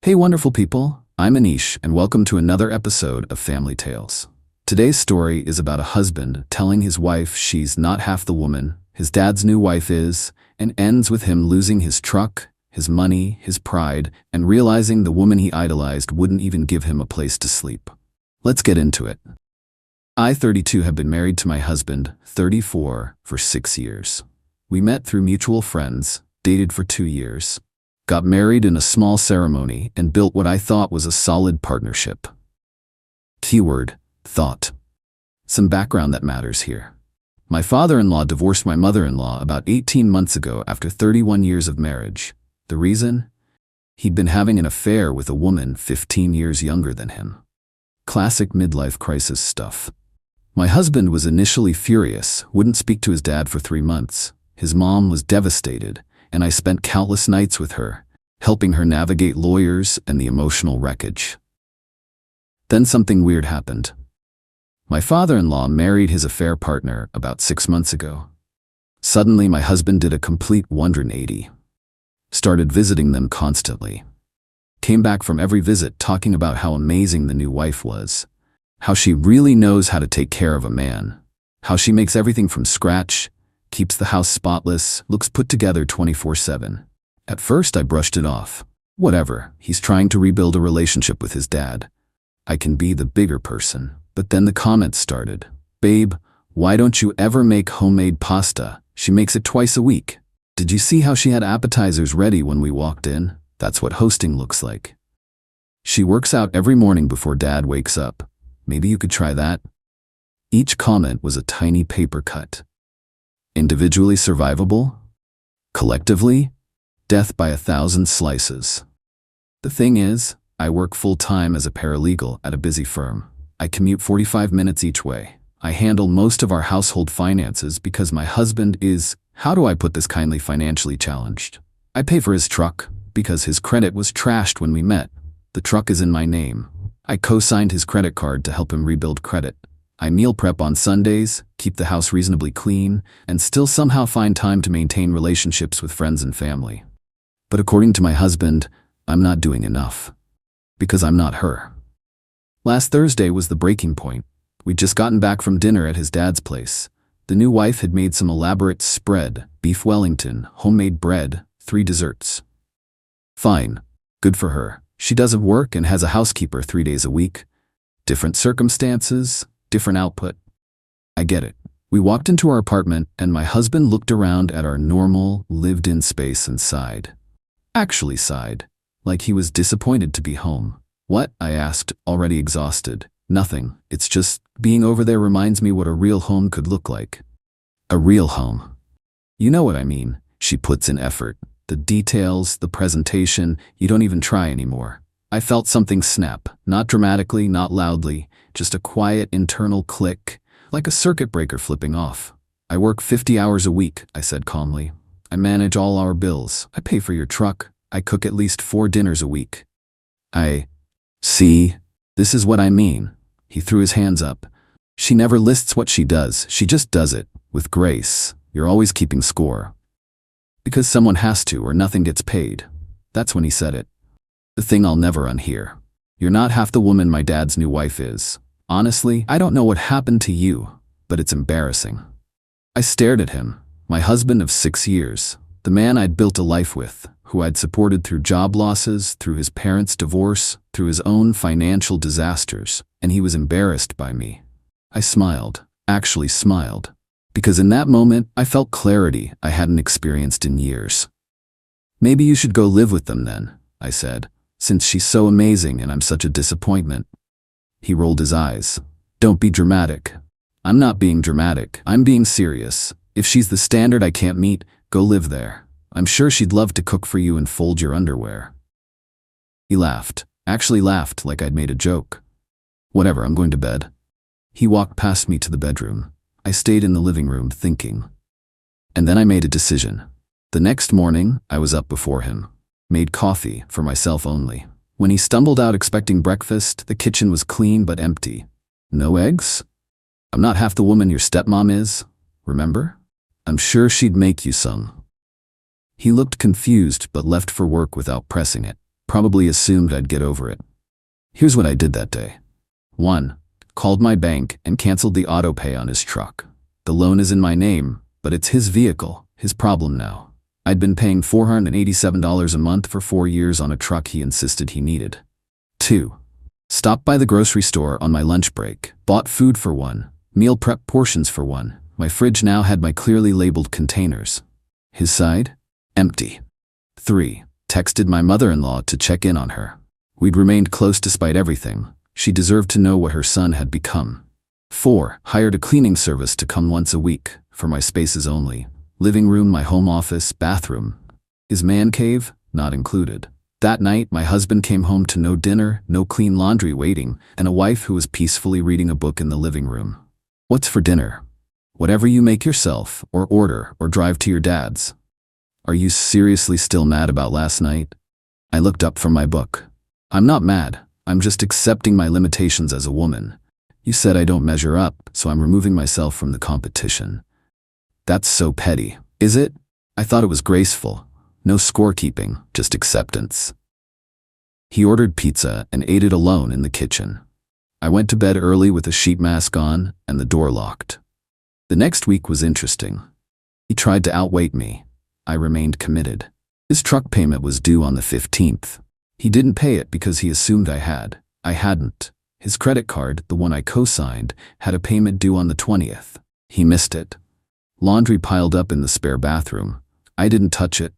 Hey wonderful people, I'm Anish and welcome to another episode of Family Tales. Today's story is about a husband telling his wife she's not half the woman his dad's new wife is, and ends with him losing his truck, his money, his pride, and realizing the woman he idolized wouldn't even give him a place to sleep. Let's get into it. I, 32, have been married to my husband, 34, for 6 years. We met through mutual friends, dated for 2 years. Got married in a small ceremony and built what I thought was a solid partnership. Keyword, thought. Some background that matters here. My father-in-law divorced my mother-in-law about 18 months ago after 31 years of marriage. The reason? He'd been having an affair with a woman 15 years younger than him. Classic midlife crisis stuff. My husband was initially furious, wouldn't speak to his dad for 3 months. His mom was devastated, and I spent countless nights with her, helping her navigate lawyers and the emotional wreckage. Then something weird happened. My father-in-law married his affair partner about 6 months ago. Suddenly, my husband did a complete 180. Started visiting them constantly. Came back from every visit talking about how amazing the new wife was, how she really knows how to take care of a man, how she makes everything from scratch, keeps the house spotless, looks put together 24/7. At first I brushed it off. Whatever, he's trying to rebuild a relationship with his dad. I can be the bigger person. But then the comments started. Babe, why don't you ever make homemade pasta? She makes it twice a week. Did you see how she had appetizers ready when we walked in? That's what hosting looks like. She works out every morning before dad wakes up. Maybe you could try that? Each comment was a tiny paper cut. Individually survivable? Collectively? Death by 1,000 slices. The thing is, I work full-time as a paralegal at a busy firm. I commute 45 minutes each way. I handle most of our household finances because my husband is, how do I put this kindly, financially challenged. I pay for his truck because his credit was trashed when we met. The truck is in my name. I co-signed his credit card to help him rebuild credit. I meal prep on Sundays, keep the house reasonably clean, and still somehow find time to maintain relationships with friends and family. But according to my husband, I'm not doing enough. Because I'm not her. Last Thursday was the breaking point. We'd just gotten back from dinner at his dad's place. The new wife had made some elaborate spread, beef Wellington, homemade bread, 3 desserts. Fine. Good for her. She doesn't work and has a housekeeper 3 days a week. Different circumstances, different output. I get it. We walked into our apartment and my husband looked around at our normal, lived-in space and sighed. Actually sighed, like he was disappointed to be home. What? I asked, already exhausted. Nothing. It's just, being over there reminds me what a real home could look like. A real home. You know what I mean. She puts in effort. The details, the presentation, you don't even try anymore. I felt something snap. Not dramatically, not loudly, just a quiet internal click, like a circuit breaker flipping off. I work 50 hours a week, I said calmly. I manage all our bills. I pay for your truck. I cook at least 4 dinners a week. See, this is what I mean. He threw his hands up. She never lists what she does, she just does it, with grace. You're always keeping score. Because someone has to or nothing gets paid. That's when he said it. The thing I'll never unhear. You're not half the woman my dad's new wife is. Honestly, I don't know what happened to you, but it's embarrassing. I stared at him, my husband of 6 years, the man I'd built a life with, who I'd supported through job losses, through his parents' divorce, through his own financial disasters, and he was embarrassed by me. I smiled, actually smiled, because in that moment I felt clarity I hadn't experienced in years. Maybe you should go live with them then, I said, since she's so amazing and I'm such a disappointment. He rolled his eyes. Don't be dramatic. I'm not being dramatic, I'm being serious. If she's the standard I can't meet, go live there. I'm sure she'd love to cook for you and fold your underwear. He laughed, actually laughed like I'd made a joke. Whatever, I'm going to bed. He walked past me to the bedroom. I stayed in the living room thinking. And then I made a decision. The next morning, I was up before him. Made coffee, for myself only. When he stumbled out expecting breakfast, the kitchen was clean but empty. No eggs? I'm not half the woman your stepmom is, remember? I'm sure she'd make you some. He looked confused but left for work without pressing it. Probably assumed I'd get over it. Here's what I did that day. 1. Called my bank and canceled the auto pay on his truck. The loan is in my name, but it's his vehicle, his problem now. I'd been paying $487 a month for 4 years on a truck he insisted he needed. 2. Stopped by the grocery store on my lunch break, bought food for 1, meal prep portions for 1. My fridge now had my clearly labeled containers. His side? Empty. 3. Texted my mother-in-law to check in on her. We'd remained close despite everything. She deserved to know what her son had become. 4. Hired a cleaning service to come once a week, for my spaces only. Living room, my home office, bathroom. His man cave, not included. That night, my husband came home to no dinner, no clean laundry waiting, and a wife who was peacefully reading a book in the living room. What's for dinner? Whatever you make yourself, or order, or drive to your dad's. Are you seriously still mad about last night? I looked up from my book. I'm not mad. I'm just accepting my limitations as a woman. You said I don't measure up, so I'm removing myself from the competition. That's so petty, is it? I thought it was graceful. No scorekeeping, just acceptance. He ordered pizza and ate it alone in the kitchen. I went to bed early with a sheet mask on and the door locked. The next week was interesting. He tried to outweight me. I remained committed. His truck payment was due on the 15th. He didn't pay it because he assumed I had. I hadn't. His credit card, the one I co-signed, had a payment due on the 20th. He missed it. Laundry piled up in the spare bathroom. I didn't touch it.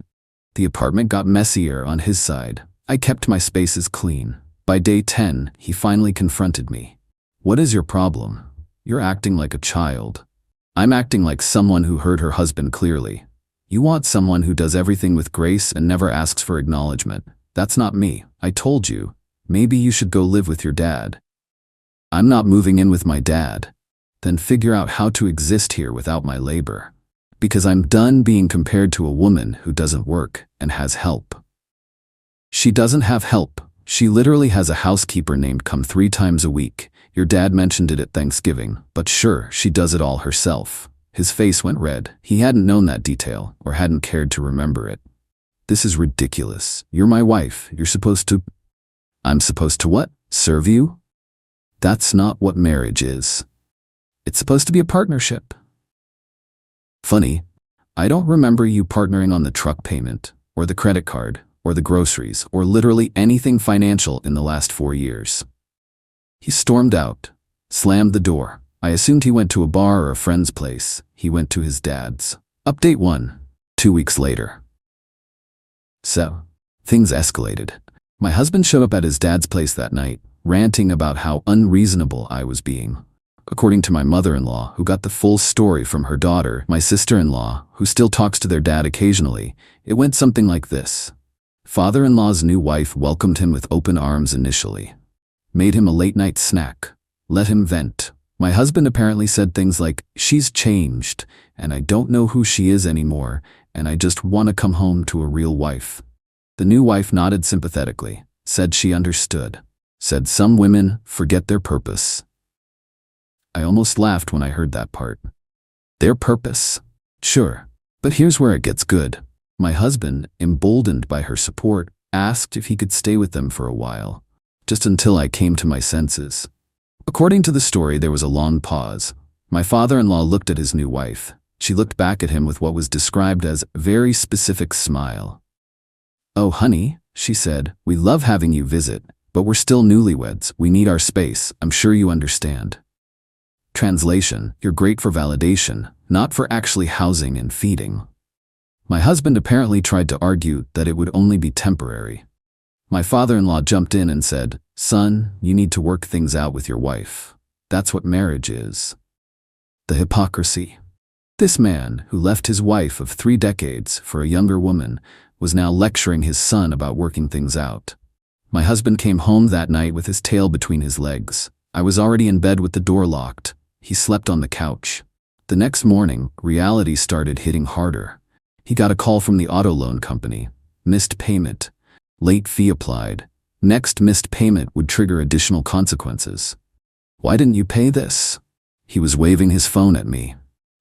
The apartment got messier on his side. I kept my spaces clean. By day 10, he finally confronted me. What is your problem? You're acting like a child. I'm acting like someone who heard her husband clearly. You want someone who does everything with grace and never asks for acknowledgement. That's not me. I told you. Maybe you should go live with your dad. I'm not moving in with my dad. Then figure out how to exist here without my labor. Because I'm done being compared to a woman who doesn't work and has help. She doesn't have help. She literally has a housekeeper named come 3 times a week. Your dad mentioned it at Thanksgiving, but sure, she does it all herself. His face went red. He hadn't known that detail, or hadn't cared to remember it. This is ridiculous. You're my wife. You're supposed to... I'm supposed to what? Serve you? That's not what marriage is. It's supposed to be a partnership. Funny, I don't remember you partnering on the truck payment, or the credit card, or the groceries, or literally anything financial in the last 4 years. He stormed out, slammed the door. I assumed he went to a bar or a friend's place. He went to his dad's. Update 1. 2 weeks later. So, things escalated. My husband showed up at his dad's place that night, ranting about how unreasonable I was being. According to my mother-in-law, who got the full story from her daughter, my sister-in-law, who still talks to their dad occasionally, it went something like this. Father-in-law's new wife welcomed him with open arms initially. Made him a late-night snack. Let him vent. My husband apparently said things like, "She's changed, and I don't know who she is anymore, and I just want to come home to a real wife." The new wife nodded sympathetically, said she understood. Said some women forget their purpose. I almost laughed when I heard that part. Their purpose? Sure. But here's where it gets good. My husband, emboldened by her support, asked if he could stay with them for a while, just until I came to my senses. According to the story, there was a long pause. My father-in-law looked at his new wife. She looked back at him with what was described as a very specific smile. "Oh, honey," she said, "we love having you visit, but we're still newlyweds. We need our space. I'm sure you understand." Translation: you're great for validation, not for actually housing and feeding. My husband apparently tried to argue that it would only be temporary. My father-in-law jumped in and said, "Son, you need to work things out with your wife. That's what marriage is." The hypocrisy. This man, who left his wife of 3 decades for a younger woman, was now lecturing his son about working things out. My husband came home that night with his tail between his legs. I was already in bed with the door locked. He slept on the couch. The next morning, reality started hitting harder. He got a call from the auto loan company. Missed payment. Late fee applied. Next missed payment would trigger additional consequences. "Why didn't you pay this?" He was waving his phone at me.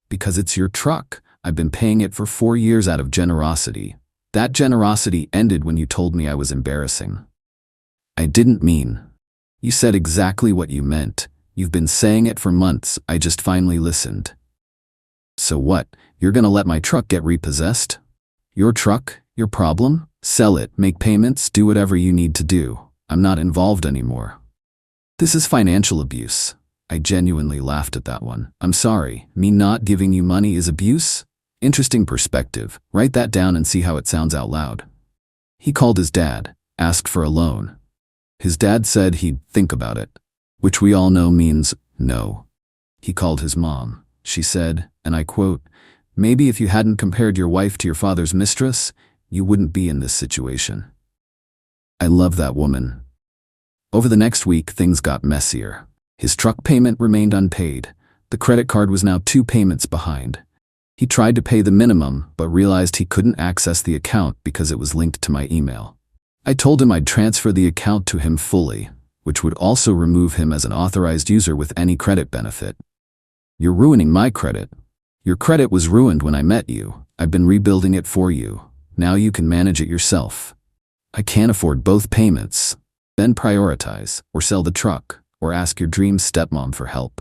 "Because it's your truck. I've been paying it for 4 years out of generosity. That generosity ended when you told me I was embarrassing. I didn't mean. You said exactly what you meant. You've been saying it for months. I just finally listened. So what? You're gonna let my truck get repossessed? Your truck? Your problem? Sell it, make payments, do whatever you need to do. I'm not involved anymore. This is financial abuse. I genuinely laughed at that one. I'm sorry, me not giving you money is abuse? Interesting perspective. Write that down and see how it sounds out loud. He called his dad, asked for a loan. His dad said he'd think about it, which we all know means no. He called his mom. She said, and I quote, "Maybe if you hadn't compared your wife to your father's mistress, you wouldn't be in this situation." I love that woman. Over the next week, things got messier. His truck payment remained unpaid. The credit card was now 2 payments behind. He tried to pay the minimum, but realized he couldn't access the account because it was linked to my email. I told him I'd transfer the account to him fully, which would also remove him as an authorized user with any credit benefit. You're ruining my credit. Your credit was ruined when I met you. I've been rebuilding it for you. Now you can manage it yourself. I can't afford both payments. Then prioritize, or sell the truck, or ask your dream stepmom for help.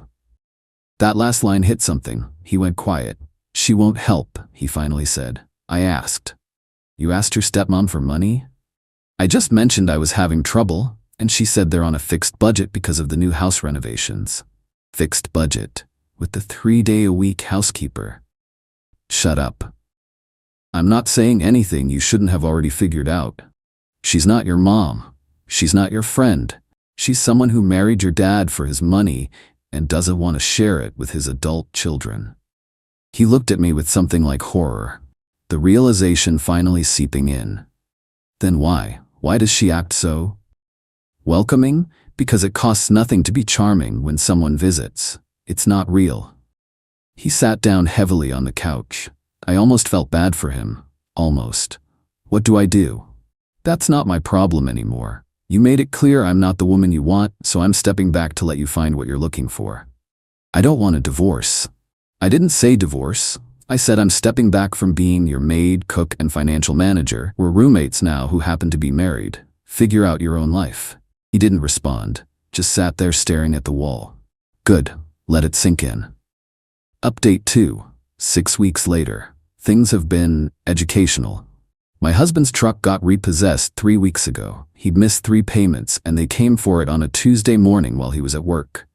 That last line hit something. He went quiet. She won't help, he finally said. I asked. You asked your stepmom for money? I just mentioned I was having trouble, and she said they're on a fixed budget because of the new house renovations. Fixed budget, with the 3-day-a-week housekeeper. Shut up. I'm not saying anything you shouldn't have already figured out. She's not your mom. She's not your friend. She's someone who married your dad for his money and doesn't want to share it with his adult children. He looked at me with something like horror, the realization finally seeping in. Then why? Why does she act so welcoming? Because it costs nothing to be charming when someone visits. It's not real. He sat down heavily on the couch. I almost felt bad for him. Almost. What do I do? That's not my problem anymore. You made it clear I'm not the woman you want, so I'm stepping back to let you find what you're looking for. I don't want a divorce. I didn't say divorce. I said I'm stepping back from being your maid, cook, and financial manager. We're roommates now who happen to be married. Figure out your own life. He didn't respond, just sat there staring at the wall. Good. Let it sink in. Update 2. 6 weeks later. Things have been educational. My husband's truck got repossessed 3 weeks ago. He'd missed 3 payments, and they came for it on a Tuesday morning while he was at work.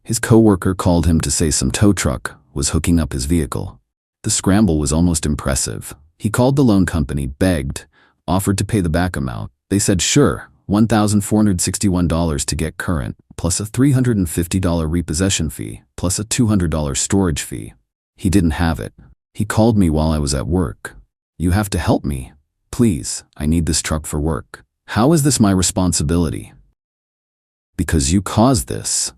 His coworker called him to say some tow truck was hooking up his vehicle. The scramble was almost impressive. He called the loan company, begged, offered to pay the back amount. They said sure, $1,461 to get current, plus a $350 repossession fee, plus a $200 storage fee. He didn't have it. He called me while I was at work. You have to help me. Please, I need this truck for work. How is this my responsibility? Because you caused this.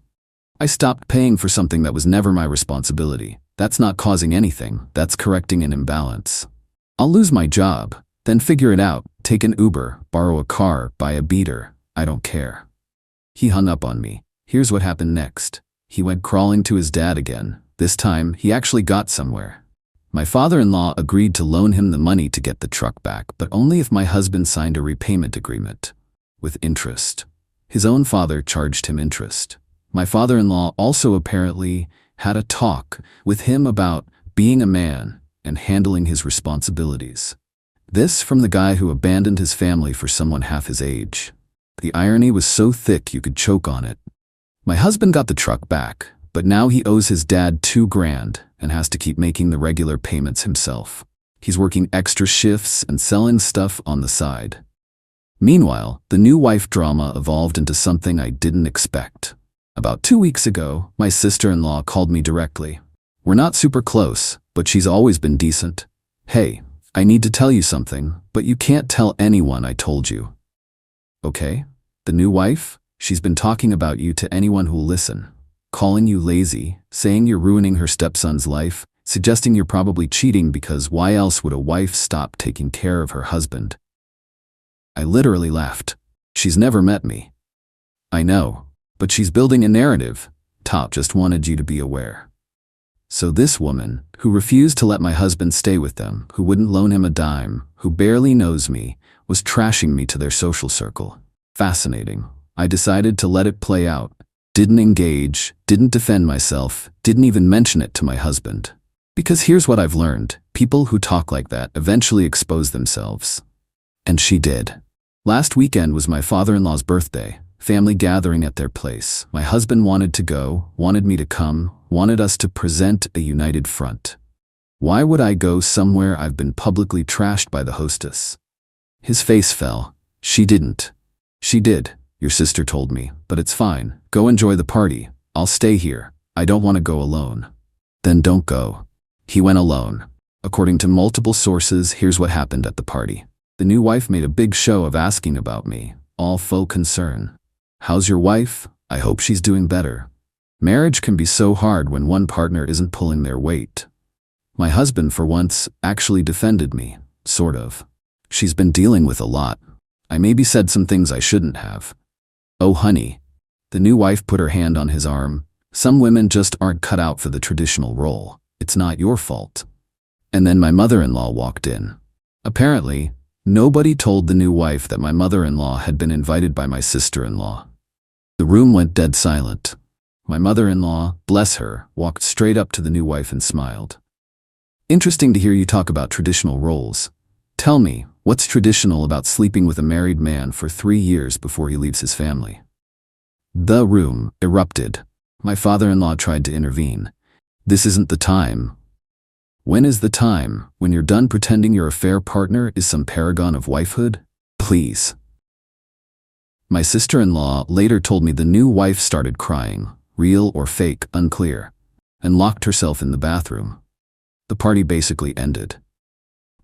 I stopped paying for something that was never my responsibility. That's not causing anything, that's correcting an imbalance. I'll lose my job, then figure it out, take an Uber, borrow a car, buy a beater. I don't care. He hung up on me. Here's what happened next. He went crawling to his dad again. This time, he actually got somewhere. My father-in-law agreed to loan him the money to get the truck back, but only if my husband signed a repayment agreement. With interest. His own father charged him interest. My father-in-law also apparently had a talk with him about being a man and handling his responsibilities. This from the guy who abandoned his family for someone half his age. The irony was so thick you could choke on it. My husband got the truck back, but now he owes his dad $2,000 and has to keep making the regular payments himself. He's working extra shifts and selling stuff on the side. Meanwhile, the new wife drama evolved into something I didn't expect. About 2 weeks ago, my sister-in-law called me directly. We're not super close, but she's always been decent. Hey, I need to tell you something, but you can't tell anyone I told you. Okay? The new wife? She's been talking about you to anyone who'll listen. Calling you lazy, saying you're ruining her stepson's life, suggesting you're probably cheating because why else would a wife stop taking care of her husband? I literally laughed. She's never met me. I know. But she's building a narrative. Top just wanted you to be aware. So this woman, who refused to let my husband stay with them, who wouldn't loan him a dime, who barely knows me, was trashing me to their social circle. Fascinating. I decided to let it play out. Didn't engage, didn't defend myself, didn't even mention it to my husband. Because here's what I've learned. People who talk like that eventually expose themselves. And she did. Last weekend was my father-in-law's birthday, family gathering at their place. My husband wanted to go, wanted me to come, wanted us to present a united front. Why would I go somewhere I've been publicly trashed by the hostess? His face fell. She didn't. She did, your sister told me, but it's fine. Go enjoy the party. I'll stay here. I don't want to go alone. Then don't go. He went alone. According to multiple sources, here's what happened at the party. The new wife made a big show of asking about me, all faux concern. How's your wife? I hope she's doing better. Marriage can be so hard when one partner isn't pulling their weight. My husband, for once, actually defended me, sort of. She's been dealing with a lot. I maybe said some things I shouldn't have. Oh, honey. The new wife put her hand on his arm. Some women just aren't cut out for the traditional role. It's not your fault. And then my mother-in-law walked in. Apparently, nobody told the new wife that my mother-in-law had been invited by my sister-in-law. The room went dead silent. My mother-in-law, bless her, walked straight up to the new wife and smiled. Interesting to hear you talk about traditional roles. Tell me, what's traditional about sleeping with a married man for 3 years before he leaves his family? The room erupted. My father-in-law tried to intervene. This isn't the time. When is the time? When you're done pretending your affair partner is some paragon of wifehood? Please. My sister-in-law later told me the new wife started crying, real or fake, unclear, and locked herself in the bathroom. The party basically ended.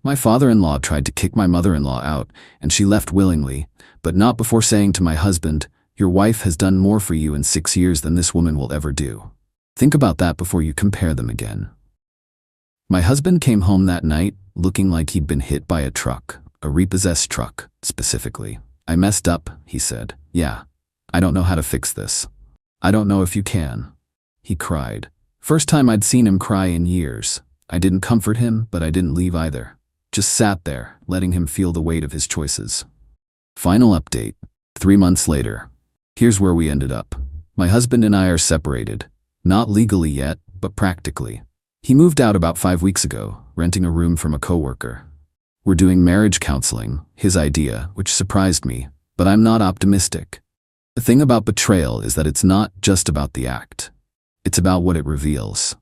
My father-in-law tried to kick my mother-in-law out, and she left willingly, but not before saying to my husband, "Your wife has done more for you in 6 years than this woman will ever do." Think about that before you compare them again. My husband came home that night looking like he'd been hit by a truck, a repossessed truck, specifically. "I messed up," he said. "Yeah. I don't know how to fix this. I don't know if you can." He cried. First time I'd seen him cry in years. I didn't comfort him, but I didn't leave either. Just sat there, letting him feel the weight of his choices. Final update. 3 months later. Here's where we ended up. My husband and I are separated. Not legally yet, but practically. He moved out about 5 weeks ago, renting a room from a coworker. We're doing marriage counseling, his idea, which surprised me, but I'm not optimistic. The thing about betrayal is that it's not just about the act. It's about what it reveals.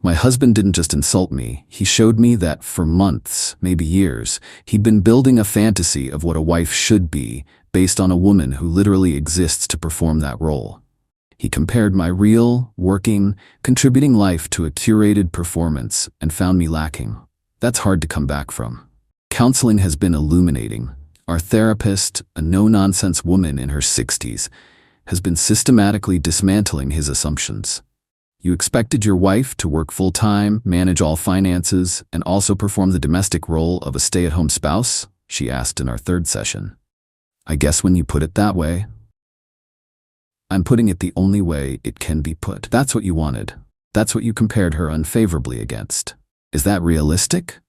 My husband didn't just insult me, he showed me that for months, maybe years, he'd been building a fantasy of what a wife should be based on a woman who literally exists to perform that role. He compared my real, working, contributing life to a curated performance and found me lacking. That's hard to come back from. Counseling has been illuminating. Our therapist, a no-nonsense woman in her 60s, has been systematically dismantling his assumptions. You expected your wife to work full-time, manage all finances, and also perform the domestic role of a stay-at-home spouse? She asked in our 3rd session. I guess when you put it that way. I'm putting it the only way it can be put. That's what you wanted. That's what you compared her unfavorably against. Is that realistic?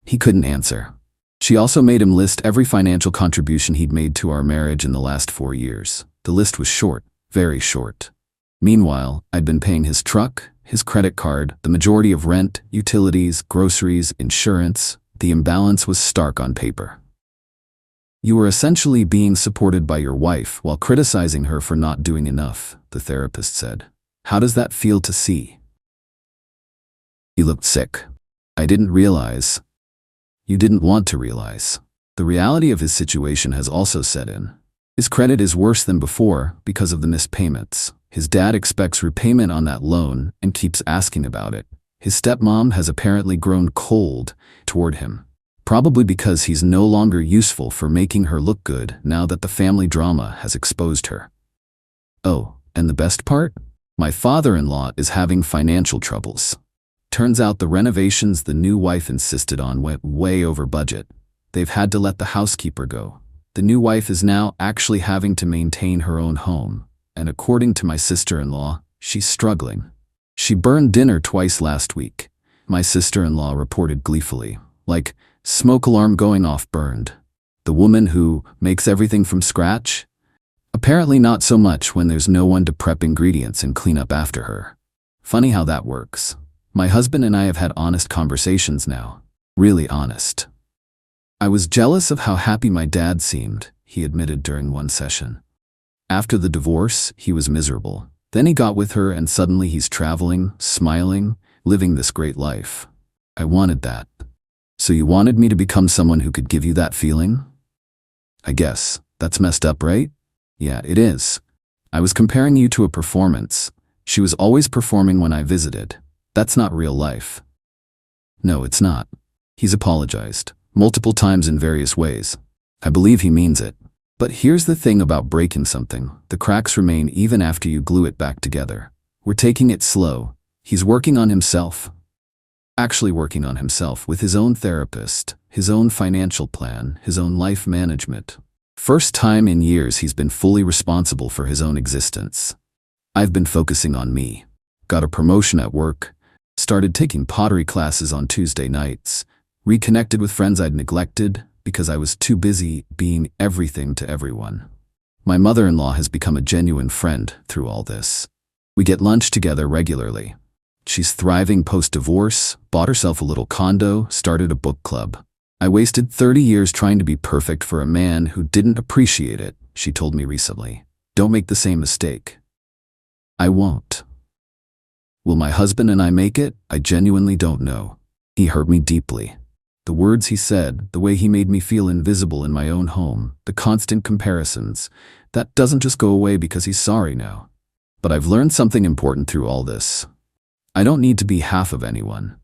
He couldn't answer. She also made him list every financial contribution he'd made to our marriage in the last 4 years. The list was short, very short. Meanwhile, I'd been paying his truck, his credit card, the majority of rent, utilities, groceries, insurance. The imbalance was stark on paper. You were essentially being supported by your wife while criticizing her for not doing enough, the therapist said. How does that feel to see? He looked sick. I didn't realize. You didn't want to realize. The reality of his situation has also set in. His credit is worse than before because of the missed payments. His dad expects repayment on that loan and keeps asking about it. His stepmom has apparently grown cold toward him, probably because he's no longer useful for making her look good now that the family drama has exposed her. Oh, and the best part? My father-in-law is having financial troubles. Turns out the renovations the new wife insisted on went way over budget. They've had to let the housekeeper go. The new wife is now actually having to maintain her own home, and according to my sister-in-law, she's struggling. She burned dinner twice last week, my sister-in-law reported gleefully. Like, Smoke alarm going off burned. The woman who makes everything from scratch? Apparently not so much when there's no one to prep ingredients and clean up after her. Funny how that works. My husband and I have had honest conversations now. Really honest. I was jealous of how happy my dad seemed, he admitted during one session. After the divorce, he was miserable. Then he got with her and suddenly he's traveling, smiling, living this great life. I wanted that. So you wanted me to become someone who could give you that feeling? I guess. That's messed up, right? Yeah, it is. I was comparing you to a performance. She was always performing when I visited. That's not real life. No, it's not. He's apologized, multiple times in various ways. I believe he means it. But here's the thing about breaking something. The cracks remain even after you glue it back together. We're taking it slow. He's working on himself. Actually working on himself with his own therapist, his own financial plan, his own life management. First time in years he's been fully responsible for his own existence. I've been focusing on me. Got a promotion at work, started taking pottery classes on Tuesday nights, reconnected with friends I'd neglected because I was too busy being everything to everyone. My mother-in-law has become a genuine friend through all this. We get lunch together regularly. She's thriving post-divorce, bought herself a little condo, started a book club. I wasted 30 years trying to be perfect for a man who didn't appreciate it, she told me recently. Don't make the same mistake. I won't. Will my husband and I make it? I genuinely don't know. He hurt me deeply. The words he said, the way he made me feel invisible in my own home, the constant comparisons, that doesn't just go away because he's sorry now. But I've learned something important through all this. I don't need to be half of anyone.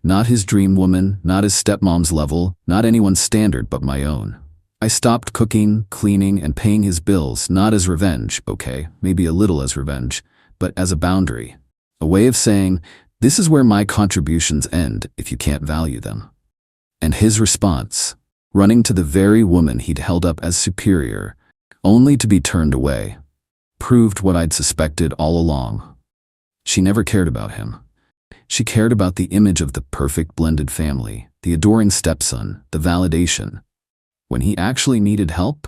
Not his dream woman, not his stepmom's level, not anyone's standard but my own. I stopped cooking, cleaning, and paying his bills, not as revenge, okay, maybe a little as revenge, but as a boundary. A way of saying, this is where my contributions end if you can't value them. And his response, running to the very woman he'd held up as superior, only to be turned away, proved what I'd suspected all along. She never cared about him. She cared about the image of the perfect blended family, the adoring stepson, the validation. When he actually needed help,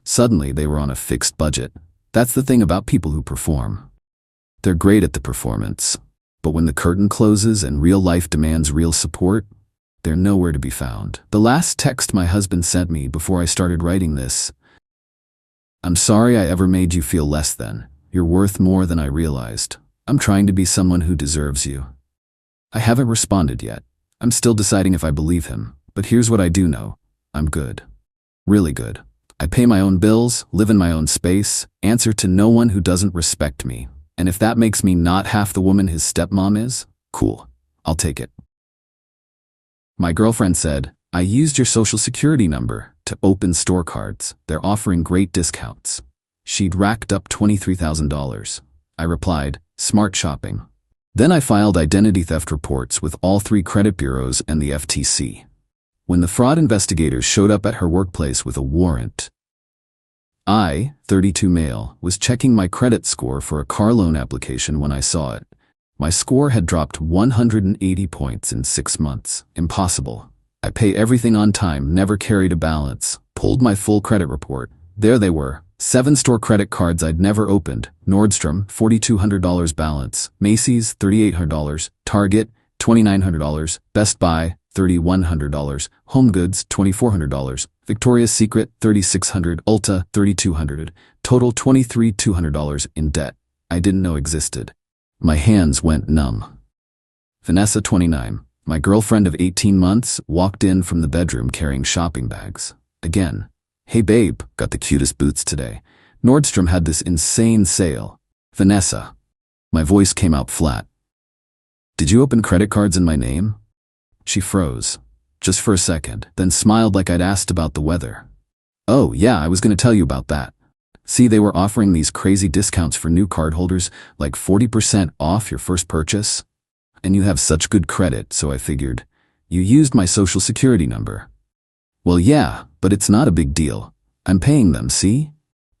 suddenly they were on a fixed budget. That's the thing about people who perform. They're great at the performance, but when the curtain closes and real life demands real support, they're nowhere to be found. The last text my husband sent me before I started writing this: I'm sorry I ever made you feel less than. You're worth more than I realized. I'm trying to be someone who deserves you. I haven't responded yet. I'm still deciding if I believe him, but here's what I do know. I'm good. Really good. I pay my own bills, live in my own space, answer to no one who doesn't respect me. And if that makes me not half the woman his stepmom is, cool. I'll take it. My girlfriend said, I used your social security number to open store cards. They're offering great discounts. She'd racked up $23,000. I replied, smart shopping. Then I filed identity theft reports with all 3 credit bureaus and the FTC. When the fraud investigators showed up at her workplace with a warrant, I, 32 male, was checking my credit score for a car loan application when I saw it. My score had dropped 180 points in 6 months. Impossible. I pay everything on time, never carried a balance, pulled my full credit report. There they were. 7 store credit cards I'd never opened. Nordstrom, $4,200 balance. Macy's, $3,800. Target, $2,900. Best Buy, $3,100. HomeGoods, $2,400. Victoria's Secret, $3,600. Ulta, $3,200. Total $23,200 in debt I didn't know existed. My hands went numb. Vanessa, 29, my girlfriend of 18 months, walked in from the bedroom carrying shopping bags. Again. Hey babe, got the cutest boots today. Nordstrom had this insane sale. Vanessa. My voice came out flat. Did you open credit cards in my name? She froze, just for a second, then smiled like I'd asked about the weather. Oh yeah, I was going to tell you about that. See, they were offering these crazy discounts for new cardholders, like 40% off your first purchase. And you have such good credit, so I figured, you used my social security number. Well yeah, but it's not a big deal. I'm paying them, see?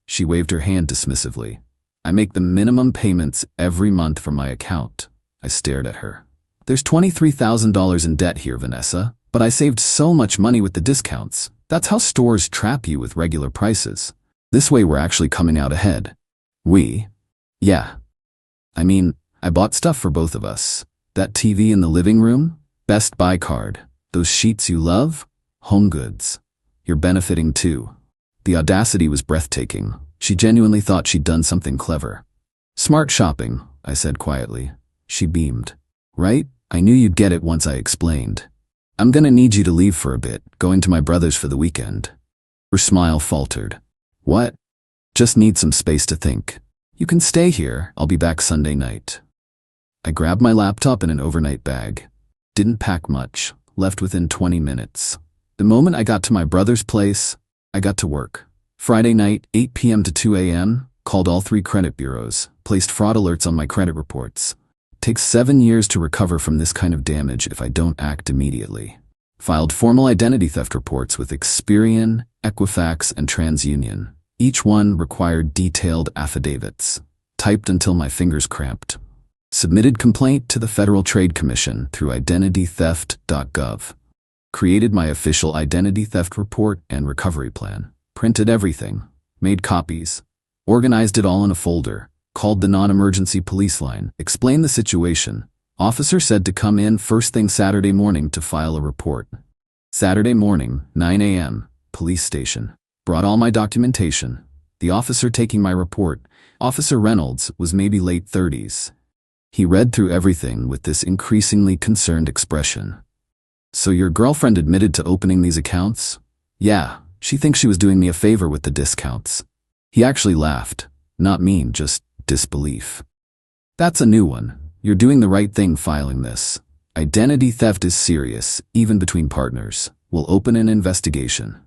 She waved her hand dismissively. I make the minimum payments every month from my account. I stared at her. There's $23,000 in debt here, Vanessa. But I saved so much money with the discounts. That's how stores trap you with regular prices. This way we're actually coming out ahead. We? Yeah. I mean, I bought stuff for both of us. That TV in the living room? Best Buy card. Those sheets you love? Home Goods. You're benefiting too. The audacity was breathtaking. She genuinely thought she'd done something clever. Smart shopping, I said quietly. She beamed. Right? I knew you'd get it once I explained. I'm gonna need you to leave for a bit, going to my brother's for the weekend. Her smile faltered. What? Just need some space to think. You can stay here, I'll be back Sunday night. I grabbed my laptop and an overnight bag. Didn't pack much, left within 20 minutes. The moment I got to my brother's place, I got to work. Friday night, 8 p.m. to 2 a.m., called all 3 credit bureaus, placed fraud alerts on my credit reports. Takes 7 years to recover from this kind of damage if I don't act immediately. Filed formal identity theft reports with Experian, Equifax, and TransUnion. Each one required detailed affidavits. Typed until my fingers cramped. Submitted complaint to the Federal Trade Commission through identitytheft.gov. Created my official identity theft report and recovery plan. Printed everything. Made copies. Organized it all in a folder. Called the non-emergency police line, explained the situation. Officer said to come in first thing Saturday morning to file a report. Saturday morning, 9 a.m., police station. Brought all my documentation. The officer taking my report, Officer Reynolds, was maybe late 30s. He read through everything with this increasingly concerned expression. So your girlfriend admitted to opening these accounts? Yeah, she thinks she was doing me a favor with the discounts. He actually laughed. Not mean, just disbelief. That's a new one. You're doing the right thing filing this. Identity theft is serious, even between partners. We'll open an investigation.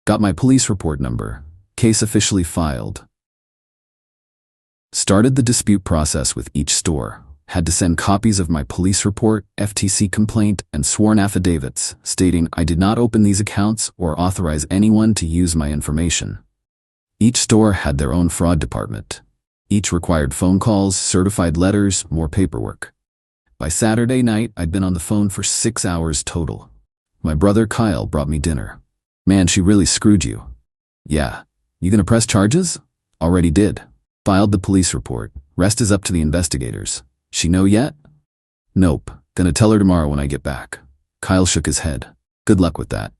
Got my police report number. Case officially filed. Started the dispute process with each store. Had to send copies of my police report, FTC complaint, and sworn affidavits stating I did not open these accounts or authorize anyone to use my information. Each store had their own fraud department. Each required phone calls, certified letters, more paperwork. By Saturday night, I'd been on the phone for 6 hours total. My brother Kyle brought me dinner. Man, she really screwed you. Yeah. You gonna press charges? Already did. Filed the police report. Rest is up to the investigators. She know yet? Nope. Gonna tell her tomorrow when I get back. Kyle shook his head. Good luck with that.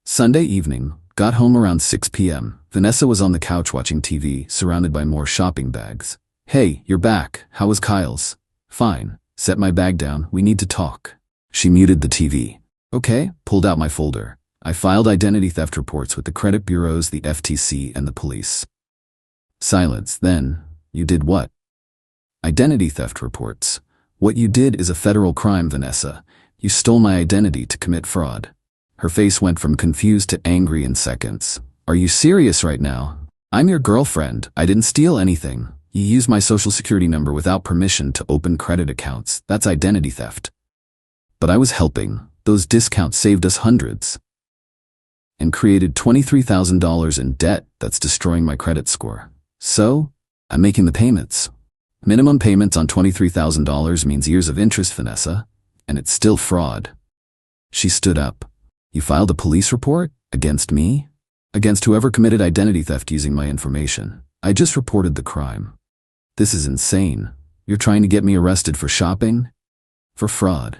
Sunday evening. Got home around 6 p.m. Vanessa was on the couch watching TV, surrounded by more shopping bags. Hey, you're back. How was Kyle's? Fine. Set my bag down. We need to talk. She muted the TV. Okay. Pulled out my folder. I filed identity theft reports with the credit bureaus, the FTC, and the police. Silence. Then, you did what? Identity theft reports. What you did is a federal crime, Vanessa. You stole my identity to commit fraud. Her face went from confused to angry in seconds. Are you serious right now? I'm your girlfriend. I didn't steal anything. You used my social security number without permission to open credit accounts. That's identity theft. But I was helping. Those discounts saved us hundreds. And created $23,000 in debt that's destroying my credit score. So, I'm making the payments. Minimum payments on $23,000 means years of interest, Vanessa. And it's still fraud. She stood up. You filed a police report? Against me? Against whoever committed identity theft using my information. I just reported the crime. This is insane. You're trying to get me arrested for shopping? For fraud.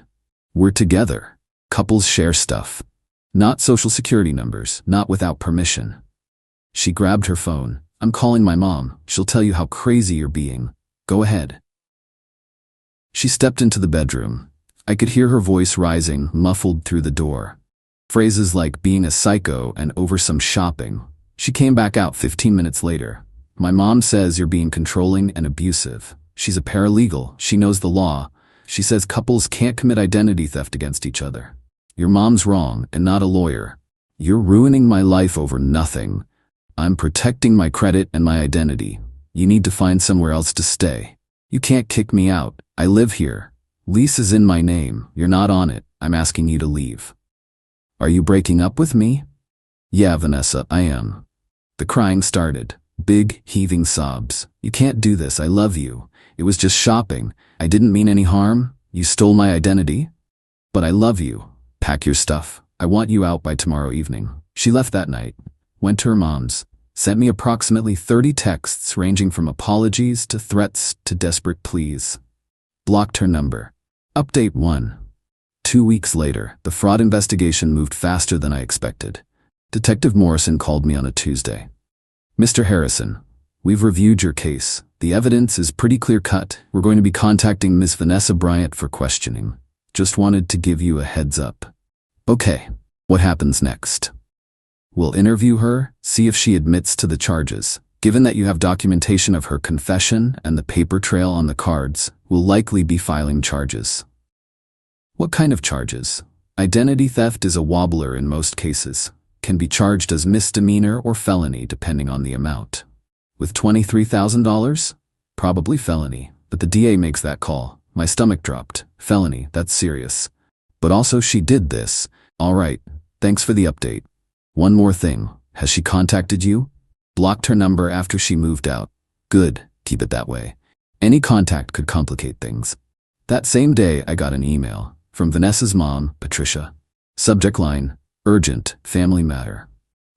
We're together. Couples share stuff. Not social security numbers, not without permission. She grabbed her phone. I'm calling my mom. She'll tell you how crazy you're being. Go ahead. She stepped into the bedroom. I could hear her voice rising, muffled through the door. Phrases like being a psycho and over some shopping. She came back out 15 minutes later. My mom says you're being controlling and abusive. She's a paralegal. She knows the law. She says couples can't commit identity theft against each other. Your mom's wrong and not a lawyer. You're ruining my life over nothing. I'm protecting my credit and my identity. You need to find somewhere else to stay. You can't kick me out. I live here. Lease is in my name. You're not on it. I'm asking you to leave. Are you breaking up with me? Yeah, Vanessa, I am. The crying started. Big, heaving sobs. You can't do this. I love you. It was just shopping. I didn't mean any harm. You stole my identity. But I love you. Pack your stuff. I want you out by tomorrow evening. She left that night, went to her mom's, sent me approximately 30 texts ranging from apologies to threats to desperate pleas. Blocked her number. Update 1. 2 weeks later, the fraud investigation moved faster than I expected. Detective Morrison called me on a Tuesday. Mr. Harrison, we've reviewed your case. The evidence is pretty clear-cut. We're going to be contacting Miss Vanessa Bryant for questioning. Just wanted to give you a heads up. Okay, what happens next? We'll interview her, see if she admits to the charges. Given that you have documentation of her confession and the paper trail on the cards, we'll likely be filing charges. What kind of charges? Identity theft is a wobbler in most cases. Can be charged as misdemeanor or felony depending on the amount. With $23,000? Probably felony, but the DA makes that call. My stomach dropped. Felony, that's serious. But also she did this. All right, thanks for the update. One more thing, has she contacted you? Blocked her number after she moved out. Good, keep it that way. Any contact could complicate things. That same day I got an email from Vanessa's mom, Patricia. Subject line, urgent, family matter.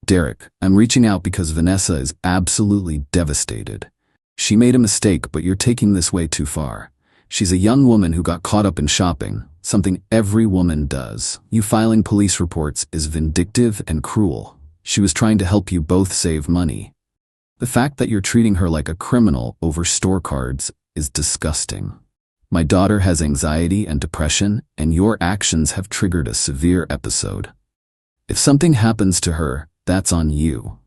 Derek, I'm reaching out because Vanessa is absolutely devastated. She made a mistake, but you're taking this way too far. She's a young woman who got caught up in shopping, something every woman does. You filing police reports is vindictive and cruel. She was trying to help you both save money. The fact that you're treating her like a criminal over store cards is disgusting. My daughter has anxiety and depression, and your actions have triggered a severe episode. If something happens to her, that's on you.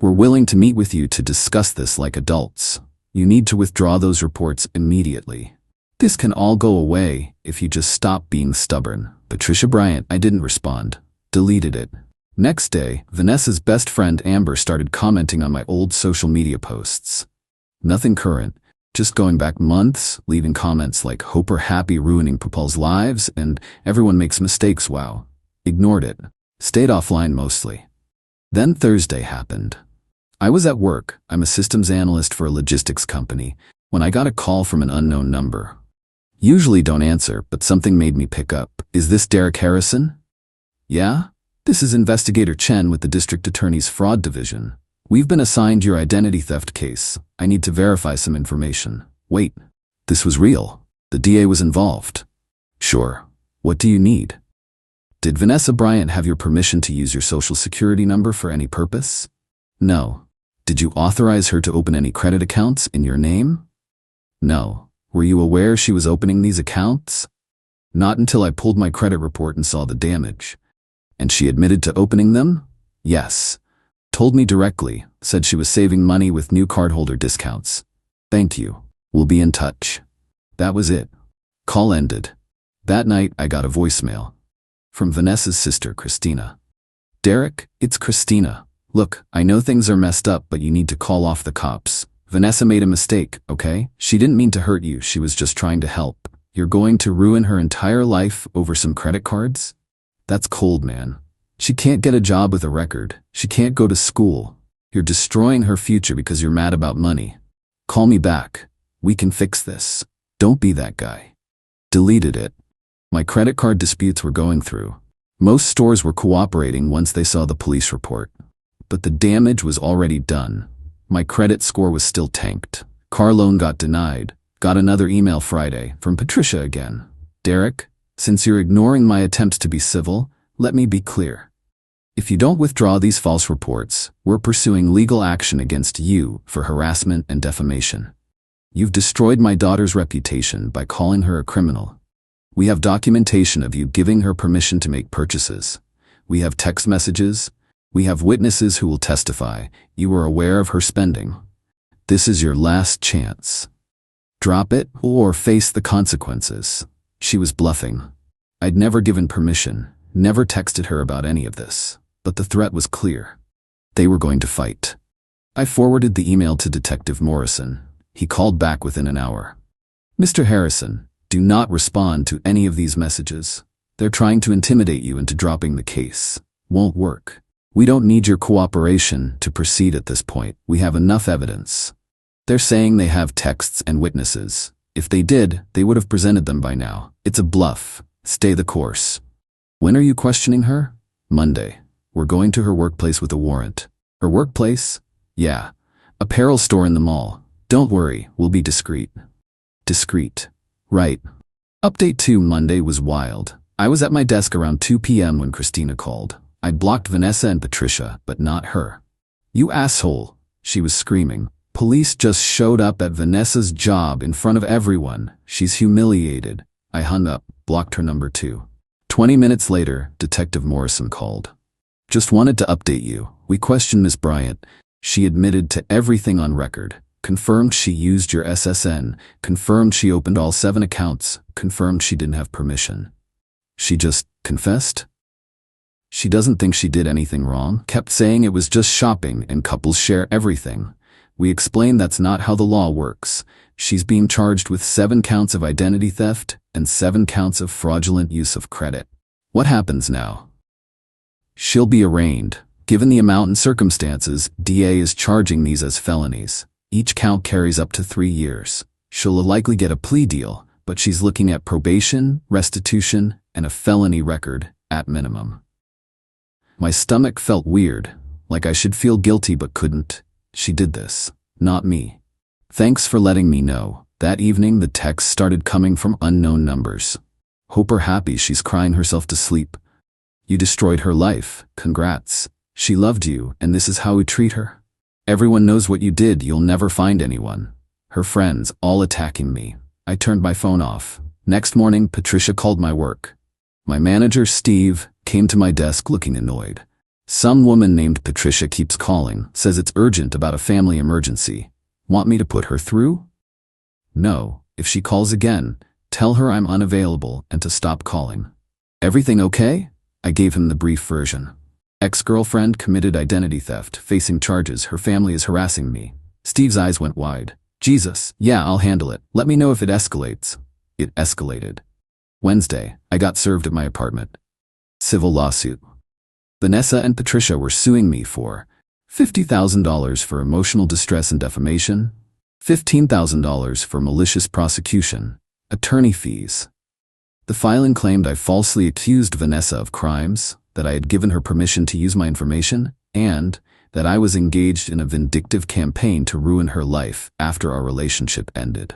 We're willing to meet with you to discuss this like adults. You need to withdraw those reports immediately. This can all go away if you just stop being stubborn. Patricia Bryant. I didn't respond. Deleted it. Next day, Vanessa's best friend Amber started commenting on my old social media posts. Nothing current, just going back months, leaving comments like "Hope we're happy ruining people's lives" and "Everyone makes mistakes, wow." Ignored it. Stayed offline mostly. Then Thursday happened. I was at work. I'm a systems analyst for a logistics company when I got a call from an unknown number. Usually don't answer, but something made me pick up. Is this Derek Harrison? Yeah? This is Investigator Chen with the District Attorney's Fraud Division. We've been assigned your identity theft case. I need to verify some information. Wait, this was real. The DA was involved. Sure. What do you need? Did Vanessa Bryant have your permission to use your social security number for any purpose? No. Did you authorize her to open any credit accounts in your name? No. Were you aware she was opening these accounts? Not until I pulled my credit report and saw the damage. And she admitted to opening them? Yes. Told me directly, said she was saving money with new cardholder discounts. Thank you. We'll be in touch. That was it. Call ended. That night I got a voicemail from Vanessa's sister, Christina. Derek, it's Christina. Look, I know things are messed up, but you need to call off the cops. Vanessa made a mistake, okay? She didn't mean to hurt you, she was just trying to help. You're going to ruin her entire life over some credit cards? That's cold, man. She can't get a job with a record. She can't go to school. You're destroying her future because you're mad about money. Call me back. We can fix this. Don't be that guy. Deleted it. My credit card disputes were going through. Most stores were cooperating once they saw the police report. But the damage was already done. My credit score was still tanked. Car loan got denied. Got another email Friday from Patricia again. Derek, since you're ignoring my attempts to be civil, let me be clear. If you don't withdraw these false reports, we're pursuing legal action against you for harassment and defamation. You've destroyed my daughter's reputation by calling her a criminal. We have documentation of you giving her permission to make purchases. We have text messages. We have witnesses who will testify you were aware of her spending. This is your last chance. Drop it or face the consequences. She was bluffing. I'd never given permission, never texted her about any of this, but the threat was clear. They were going to fight. I forwarded the email to Detective Morrison. He called back within an hour. Mr. Harrison, do not respond to any of these messages. They're trying to intimidate you into dropping the case. Won't work. We don't need your cooperation to proceed at this point. We have enough evidence. They're saying they have texts and witnesses. If they did, they would have presented them by now. It's a bluff. Stay the course. When are you questioning her? Monday. We're going to her workplace with a warrant. Her workplace? Yeah. Apparel store in the mall. Don't worry, we'll be discreet. Discreet. Right. Update 2. Monday was wild. I was at my desk around 2 p.m. when Christina called. I blocked Vanessa and Patricia, but not her. You asshole, she was screaming. Police just showed up at Vanessa's job in front of everyone. She's humiliated. I hung up, blocked her number 2. 20 minutes later, Detective Morrison called. Just wanted to update you. We questioned Miss Bryant. She admitted to everything on record. Confirmed she used your SSN. Confirmed she opened all 7 accounts. Confirmed she didn't have permission. She just confessed? She doesn't think she did anything wrong. Kept saying it was just shopping and couples share everything. We explained that's not how the law works. She's being charged with 7 counts of identity theft and 7 counts of fraudulent use of credit. What happens now? She'll be arraigned. Given the amount and circumstances, DA is charging these as felonies. Each count carries up to 3 years. She'll likely get a plea deal, but she's looking at probation, restitution, and a felony record at minimum. My stomach felt weird, like I should feel guilty but couldn't. She did this, not me. Thanks for letting me know. That evening the texts started coming from unknown numbers. Hope her happy, she's crying herself to sleep. You destroyed her life, congrats. She loved you, and this is how we treat her? Everyone knows what you did, you'll never find anyone. Her friends, all attacking me. I turned my phone off. Next morning, Patricia called my work. My manager, Steve, came to my desk looking annoyed. Some woman named Patricia keeps calling, says it's urgent about a family emergency. Want me to put her through? No, if she calls again, tell her I'm unavailable and to stop calling. Everything okay? I gave him the brief version. Ex-girlfriend committed identity theft, facing charges, her family is harassing me. Steve's eyes went wide. Jesus, yeah, I'll handle it. Let me know if it escalates. It escalated. Wednesday, I got served at my apartment. Civil lawsuit. Vanessa and Patricia were suing me for $50,000 for emotional distress and defamation, $15,000 for malicious prosecution, attorney fees. The filing claimed I falsely accused Vanessa of crimes, that I had given her permission to use my information, and that I was engaged in a vindictive campaign to ruin her life after our relationship ended.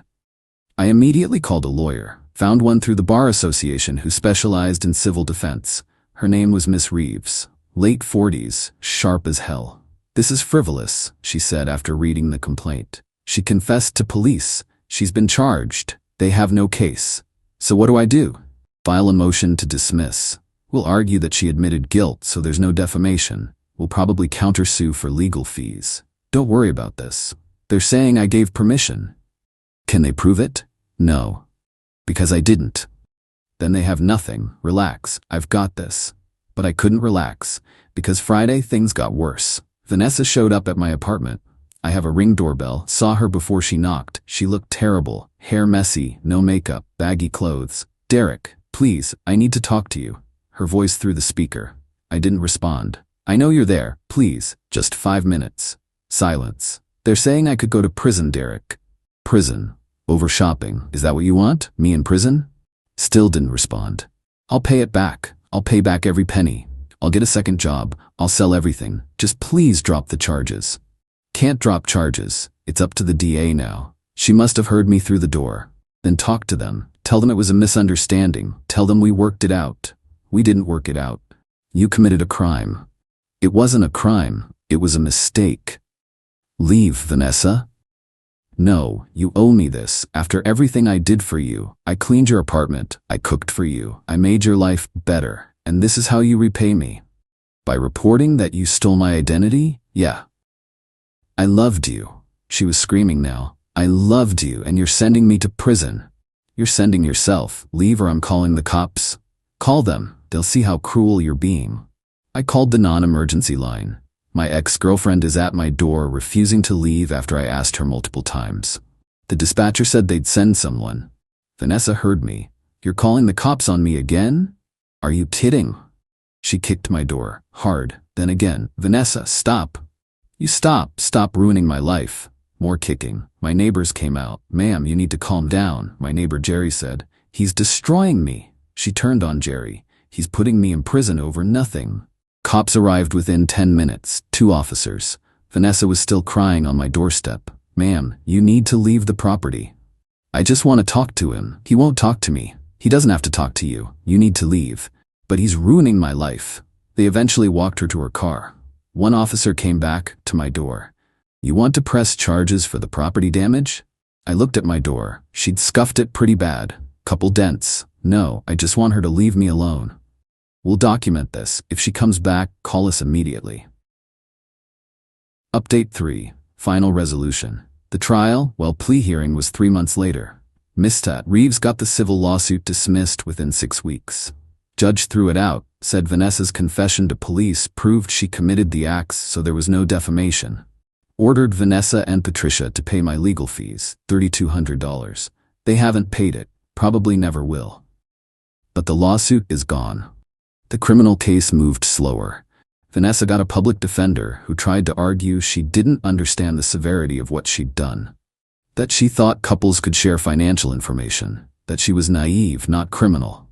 I immediately called a lawyer, found one through the Bar Association who specialized in civil defense. Her name was Miss Reeves, late 40s, sharp as hell. This is frivolous, she said after reading the complaint. She confessed to police. She's been charged. They have no case. So what do I do? File a motion to dismiss. We'll argue that she admitted guilt, so there's no defamation. We'll probably countersue for legal fees. Don't worry about this. They're saying I gave permission. Can they prove it? No. Because I didn't. Then they have nothing. Relax, I've got this. But I couldn't relax, because Friday things got worse. Vanessa showed up at my apartment. I have a Ring doorbell, saw her before she knocked. She looked terrible, hair messy, no makeup, baggy clothes. Derek, please, I need to talk to you. Her voice through the speaker. I didn't respond. I know you're there, please, just 5 minutes. Silence. They're saying I could go to prison, Derek. Prison. Over shopping. Is that what you want? Me in prison? Still didn't respond. I'll pay it back. I'll pay back every penny. I'll get a second job. I'll sell everything. Just please drop the charges. Can't drop charges. It's up to the DA now. She must have heard me through the door. Then talk to them. Tell them it was a misunderstanding. Tell them we worked it out. We didn't work it out. You committed a crime. It wasn't a crime. It was a mistake. Leave, Vanessa. No, you owe me this. After everything I did for you, I cleaned your apartment, I cooked for you, I made your life better, and this is how you repay me. By reporting that you stole my identity? Yeah. I loved you. She was screaming now. I loved you, and you're sending me to prison. You're sending yourself. Leave or I'm calling the cops. Call them. They'll see how cruel you're being. I called the non-emergency line. My ex-girlfriend is at my door refusing to leave after I asked her multiple times. The dispatcher said they'd send someone. Vanessa heard me. You're calling the cops on me again? Are you kidding? She kicked my door, hard, then again. Vanessa, stop. You stop ruining my life. More kicking. My neighbors came out. Ma'am, you need to calm down, my neighbor Jerry said. He's destroying me. She turned on Jerry. He's putting me in prison over nothing. Cops arrived within 10 minutes, 2 officers. Vanessa was still crying on my doorstep. Ma'am, you need to leave the property. I just want to talk to him. He won't talk to me. He doesn't have to talk to you. You need to leave. But he's ruining my life. They eventually walked her to her car. One officer came back to my door. You want to press charges for the property damage? I looked at my door. She'd scuffed it pretty bad. Couple dents. No, I just want her to leave me alone. We'll document this. If she comes back, call us immediately. Update 3. Final resolution. The trial, plea hearing was 3 months later. Mr. Reeves got the civil lawsuit dismissed within 6 weeks. Judge threw it out, said Vanessa's confession to police proved she committed the acts, so there was no defamation. Ordered Vanessa and Patricia to pay my legal fees, $3,200. They haven't paid it, probably never will. But the lawsuit is gone. The criminal case moved slower. Vanessa got a public defender who tried to argue she didn't understand the severity of what she'd done. That she thought couples could share financial information. That she was naive, not criminal.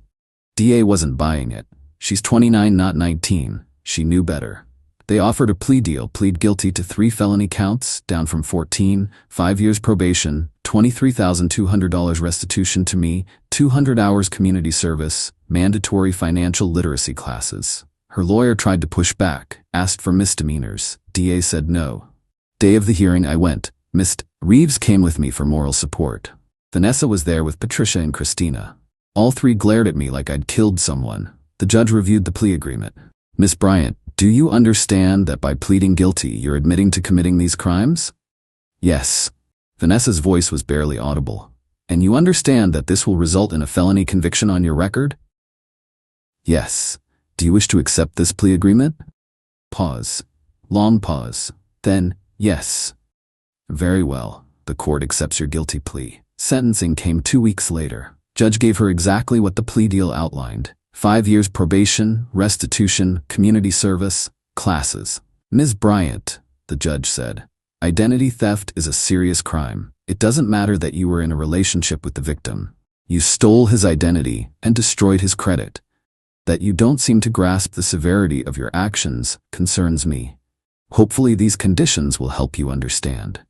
DA wasn't buying it. She's 29, not 19. She knew better. They offered a plea deal, plead guilty to 3 felony counts, down from 14, 5 years probation, $23,200 restitution to me, 200 hours community service, mandatory financial literacy classes. Her lawyer tried to push back, asked for misdemeanors. DA said no. Day of the hearing I went. Mr. Reeves came with me for moral support. Vanessa was there with Patricia and Christina. All 3 glared at me like I'd killed someone. The judge reviewed the plea agreement. Miss Bryant, do you understand that by pleading guilty you're admitting to committing these crimes? Yes. Vanessa's voice was barely audible. And you understand that this will result in a felony conviction on your record? Yes. Do you wish to accept this plea agreement? Pause. Long pause. Then, yes. Very well. The court accepts your guilty plea. Sentencing came 2 weeks later. Judge gave her exactly what the plea deal outlined. 5 years probation, restitution, community service, classes. Ms. Bryant, the judge said, identity theft is a serious crime. It doesn't matter that you were in a relationship with the victim. You stole his identity and destroyed his credit. That you don't seem to grasp the severity of your actions concerns me. Hopefully these conditions will help you understand.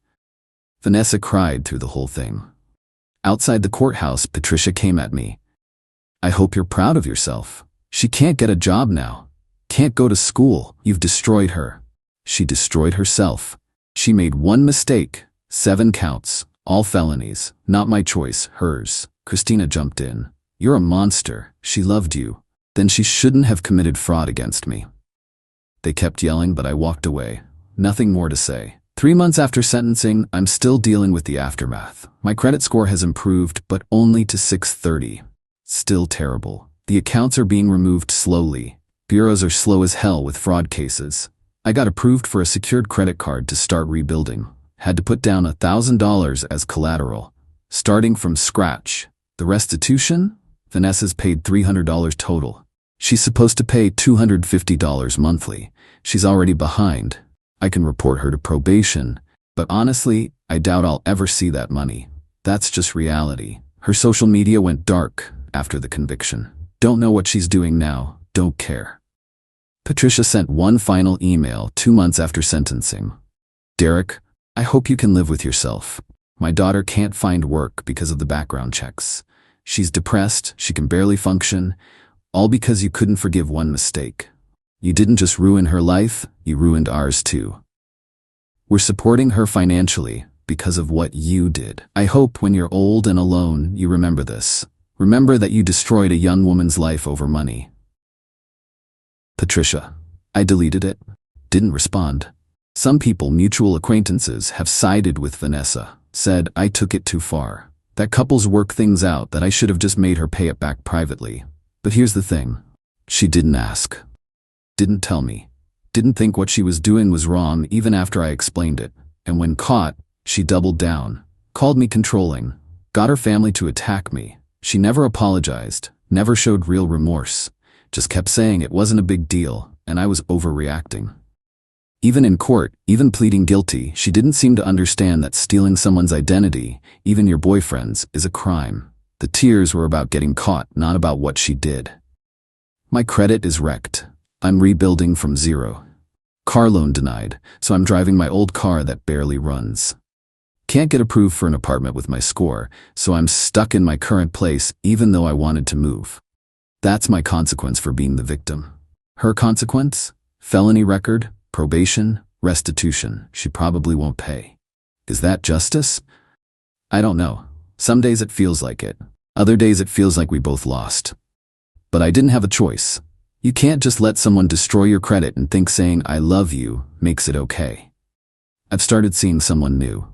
Vanessa cried through the whole thing. Outside the courthouse, Patricia came at me. I hope you're proud of yourself. She can't get a job now. Can't go to school. You've destroyed her. She destroyed herself. She made one mistake. 7 counts. All felonies. Not my choice, hers. Christina jumped in. You're a monster. She loved you. Then she shouldn't have committed fraud against me. They kept yelling, but I walked away. Nothing more to say. 3 months after sentencing, I'm still dealing with the aftermath. My credit score has improved, but only to 630. Still terrible. The accounts are being removed slowly. Bureaus are slow as hell with fraud cases. I got approved for a secured credit card to start rebuilding. Had to put down $1,000 as collateral. Starting from scratch. The restitution? Vanessa's paid $300 total. She's supposed to pay $250 monthly. She's already behind. I can report her to probation, but honestly, I doubt I'll ever see that money. That's just reality. Her social media went dark after the conviction. Don't know what she's doing now, don't care. Patricia sent one final email 2 months after sentencing. Derek, I hope you can live with yourself. My daughter can't find work because of the background checks. She's depressed, she can barely function, all because you couldn't forgive one mistake. You didn't just ruin her life, you ruined ours too. We're supporting her financially because of what you did. I hope when you're old and alone, you remember this. Remember that you destroyed a young woman's life over money. Patricia. I deleted it. Didn't respond. Some people, mutual acquaintances, have sided with Vanessa. Said I took it too far. That couples work things out, that I should have just made her pay it back privately. But here's the thing. She didn't ask. Didn't tell me. Didn't think what she was doing was wrong even after I explained it. And when caught, she doubled down. Called me controlling. Got her family to attack me. She never apologized. Never showed real remorse. Just kept saying it wasn't a big deal, and I was overreacting. Even in court, even pleading guilty, she didn't seem to understand that stealing someone's identity, even your boyfriend's, is a crime. The tears were about getting caught, not about what she did. My credit is wrecked. I'm rebuilding from zero. Car loan denied, so I'm driving my old car that barely runs. Can't get approved for an apartment with my score, so I'm stuck in my current place even though I wanted to move. That's my consequence for being the victim. Her consequence? Felony record, probation, restitution. She probably won't pay. Is that justice? I don't know. Some days it feels like it. Other days it feels like we both lost. But I didn't have a choice. You can't just let someone destroy your credit and think saying I love you makes it okay. I've started seeing someone new.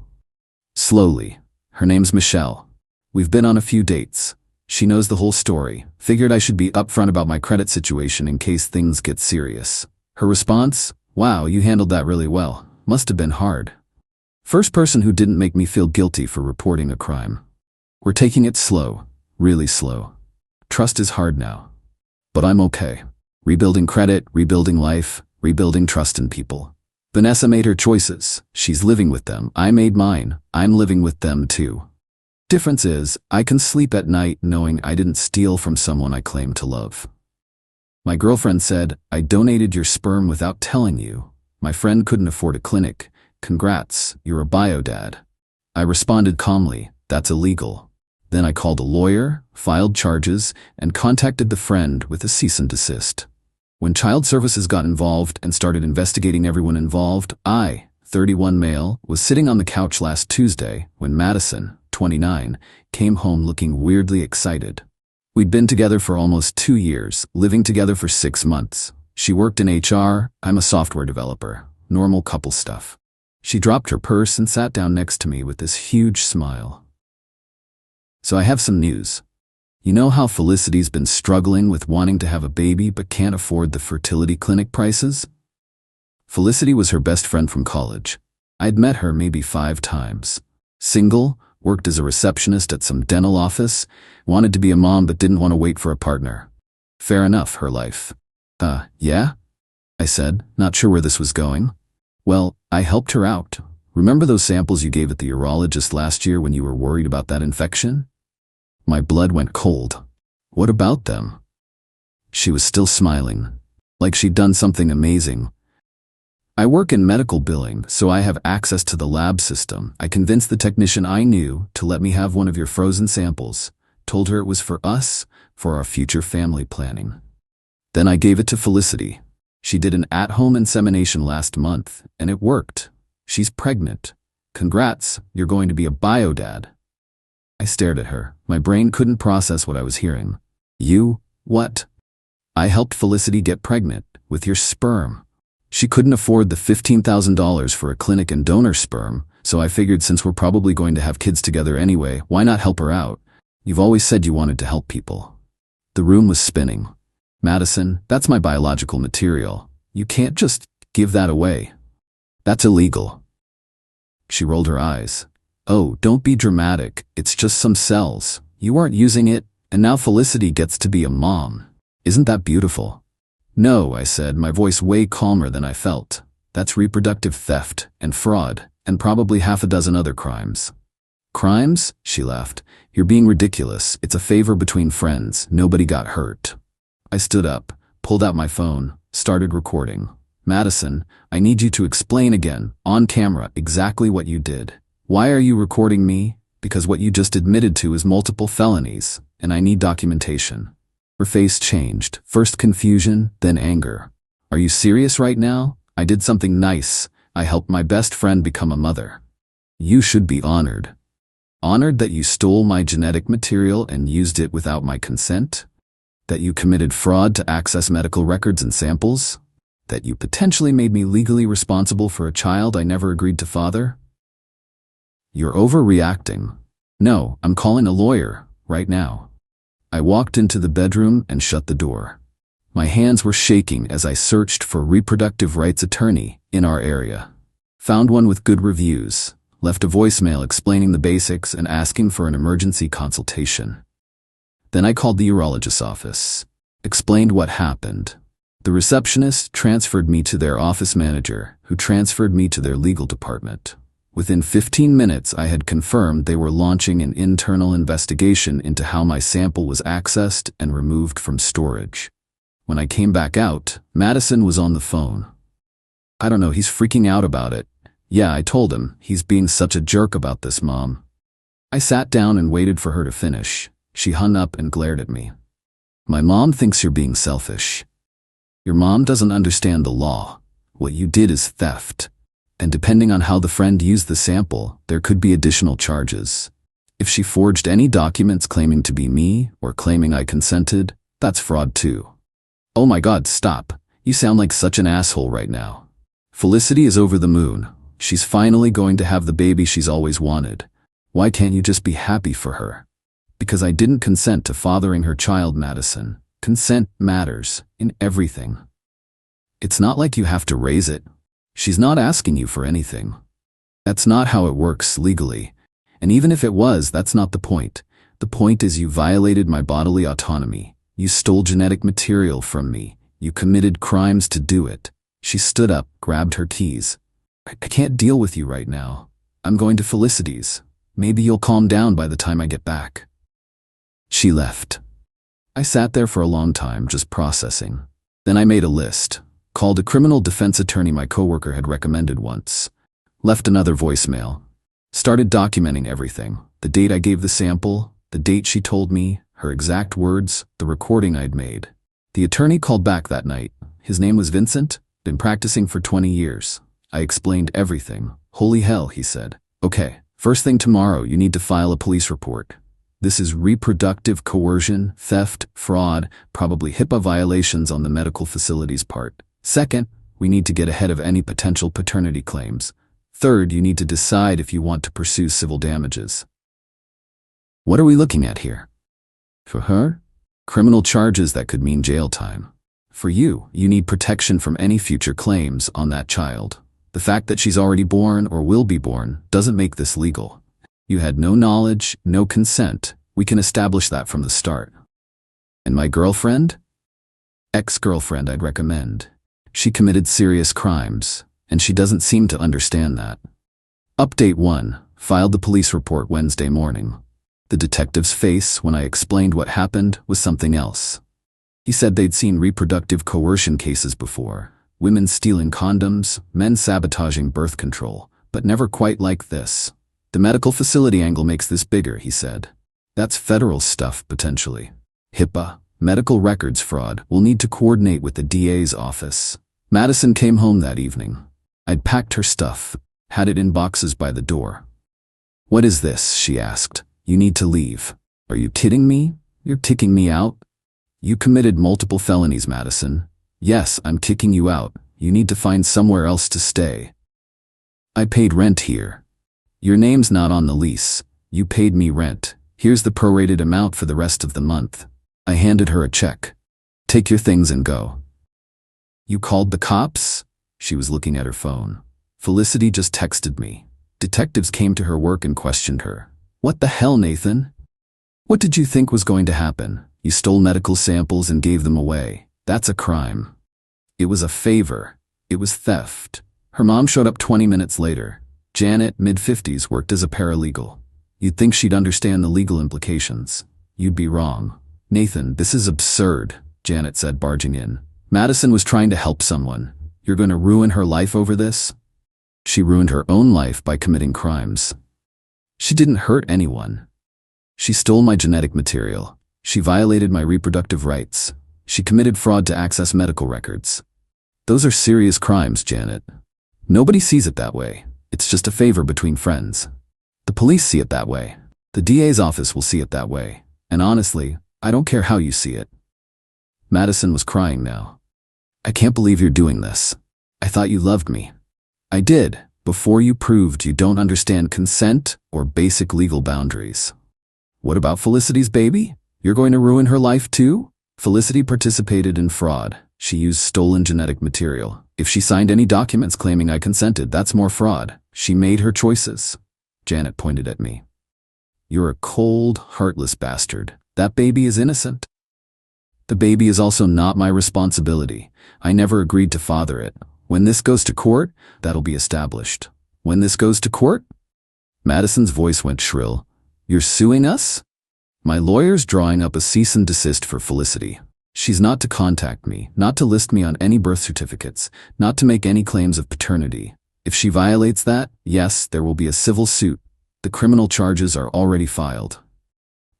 Slowly. Her name's Michelle. We've been on a few dates. She knows the whole story. Figured I should be upfront about my credit situation in case things get serious. Her response? Wow, you handled that really well. Must have been hard. First person who didn't make me feel guilty for reporting a crime. We're taking it slow. Really slow. Trust is hard now. But I'm okay. Rebuilding credit, rebuilding life, rebuilding trust in people. Vanessa made her choices. She's living with them. I made mine. I'm living with them too. Difference is, I can sleep at night knowing I didn't steal from someone I claim to love. My girlfriend said, I donated your sperm without telling you. My friend couldn't afford a clinic. Congrats, you're a bio-dad. I responded calmly, that's illegal. Then I called a lawyer, filed charges, and contacted the friend with a cease and desist. When child services got involved and started investigating everyone involved, I, 31 male, was sitting on the couch last Tuesday when Madison, 29, came home looking weirdly excited. We'd been together for almost 2 years, living together for 6 months. She worked in HR, I'm a software developer. Normal couple stuff. She dropped her purse and sat down next to me with this huge smile. So I have some news. You know how Felicity's been struggling with wanting to have a baby but can't afford the fertility clinic prices? Felicity was her best friend from college. I'd met her maybe 5 times. Single, worked as a receptionist at some dental office, wanted to be a mom but didn't want to wait for a partner. Fair enough, her life. Yeah? I said, not sure where this was going. Well, I helped her out. Remember those samples you gave at the urologist last year when you were worried about that infection? My blood went cold. What about them? She was still smiling, like she'd done something amazing. I work in medical billing, so I have access to the lab system. I convinced the technician I knew to let me have one of your frozen samples, told her it was for us, for our future family planning. Then I gave it to Felicity. She did an at-home insemination last month, and it worked. She's pregnant. Congrats, you're going to be a bio-dad. I stared at her. My brain couldn't process what I was hearing. You? What? I helped Felicity get pregnant with your sperm. She couldn't afford the $15,000 for a clinic and donor sperm, so I figured since we're probably going to have kids together anyway, why not help her out? You've always said you wanted to help people. The room was spinning. Madison, that's my biological material. You can't just give that away. That's illegal. She rolled her eyes. Oh, don't be dramatic. It's just some cells. You aren't using it, and now Felicity gets to be a mom. Isn't that beautiful? No, I said, my voice way calmer than I felt. That's reproductive theft and fraud, and probably half a dozen other crimes. Crimes? She laughed. You're being ridiculous. It's a favor between friends. Nobody got hurt. I stood up, pulled out my phone, started recording. Madison, I need you to explain again, on camera, exactly what you did. Why are you recording me? Because what you just admitted to is multiple felonies, and I need documentation. Her face changed, first confusion, then anger. Are you serious right now? I did something nice. I helped my best friend become a mother. You should be honored. Honored that you stole my genetic material and used it without my consent? That you committed fraud to access medical records and samples? That you potentially made me legally responsible for a child I never agreed to father? You're overreacting. No, I'm calling a lawyer, right now. I walked into the bedroom and shut the door. My hands were shaking as I searched for a reproductive rights attorney in our area. Found one with good reviews, left a voicemail explaining the basics and asking for an emergency consultation. Then I called the urologist's office, explained what happened. The receptionist transferred me to their office manager, who transferred me to their legal department. Within 15 minutes, I had confirmed they were launching an internal investigation into how my sample was accessed and removed from storage. When I came back out, Madison was on the phone. I don't know, he's freaking out about it. Yeah, I told him. He's being such a jerk about this, Mom. I sat down and waited for her to finish. She hung up and glared at me. My mom thinks you're being selfish. Your mom doesn't understand the law. What you did is theft. And depending on how the friend used the sample, there could be additional charges. If she forged any documents claiming to be me or claiming I consented, that's fraud too. Oh my God, stop. You sound like such an asshole right now. Felicity is over the moon. She's finally going to have the baby she's always wanted. Why can't you just be happy for her? Because I didn't consent to fathering her child, Madison. Consent matters in everything. It's not like you have to raise it. She's not asking you for anything. That's not how it works legally. And even if it was, that's not the point. The point is you violated my bodily autonomy. You stole genetic material from me. You committed crimes to do it. She stood up, grabbed her keys. I can't deal with you right now. I'm going to Felicity's. Maybe you'll calm down by the time I get back. She left. I sat there for a long time, just processing. Then I made a list, called a criminal defense attorney my coworker had recommended once, left another voicemail, started documenting everything, the date I gave the sample, the date she told me, her exact words, the recording I'd made. The attorney called back that night. His name was Vincent, been practicing for 20 years. I explained everything. Holy hell, he said. Okay, first thing tomorrow, you need to file a police report. This is reproductive coercion, theft, fraud, probably HIPAA violations on the medical facility's part. Second, we need to get ahead of any potential paternity claims. Third, you need to decide if you want to pursue civil damages. What are we looking at here? For her, criminal charges that could mean jail time. For you, you need protection from any future claims on that child. The fact that she's already born or will be born doesn't make this legal. You had no knowledge, no consent. We can establish that from the start. And my girlfriend? Ex-girlfriend, I'd recommend. She committed serious crimes, and she doesn't seem to understand that. Update 1. Filed the police report Wednesday morning. The detective's face, when I explained what happened, was something else. He said they'd seen reproductive coercion cases before. Women stealing condoms, men sabotaging birth control, but never quite like this. The medical facility angle makes this bigger, he said. That's federal stuff, potentially. HIPAA, medical records fraud, will need to coordinate with the DA's office. Madison came home that evening. I'd packed her stuff, had it in boxes by the door. What is this? She asked. You need to leave. Are you kidding me? You're kicking me out? You committed multiple felonies, Madison. Yes, I'm kicking you out. You need to find somewhere else to stay. I paid rent here. Your name's not on the lease. You paid me rent. Here's the prorated amount for the rest of the month. I handed her a check. Take your things and go. You called the cops? She was looking at her phone. Felicity just texted me. Detectives came to her work and questioned her. What the hell, Nathan? What did you think was going to happen? You stole medical samples and gave them away. That's a crime. It was a favor. It was theft. Her mom showed up 20 minutes later. Janet, mid-50s, worked as a paralegal. You'd think she'd understand the legal implications. You'd be wrong. Nathan, this is absurd, Janet said, barging in. Madison was trying to help someone. You're going to ruin her life over this? She ruined her own life by committing crimes. She didn't hurt anyone. She stole my genetic material. She violated my reproductive rights. She committed fraud to access medical records. Those are serious crimes, Janet. Nobody sees it that way. It's just a favor between friends. The police see it that way. The DA's office will see it that way. And honestly, I don't care how you see it. Madison was crying now. I can't believe you're doing this. I thought you loved me. I did, before you proved you don't understand consent or basic legal boundaries. What about Felicity's baby? You're going to ruin her life too? Felicity participated in fraud. She used stolen genetic material. If she signed any documents claiming I consented, that's more fraud. She made her choices. Janet pointed at me. You're a cold, heartless bastard. That baby is innocent. The baby is also not my responsibility. I never agreed to father it. When this goes to court, that'll be established. When this goes to court? Madison's voice went shrill. You're suing us? My lawyer's drawing up a cease and desist for Felicity. She's not to contact me, not to list me on any birth certificates, not to make any claims of paternity. If she violates that, yes, there will be a civil suit. The criminal charges are already filed.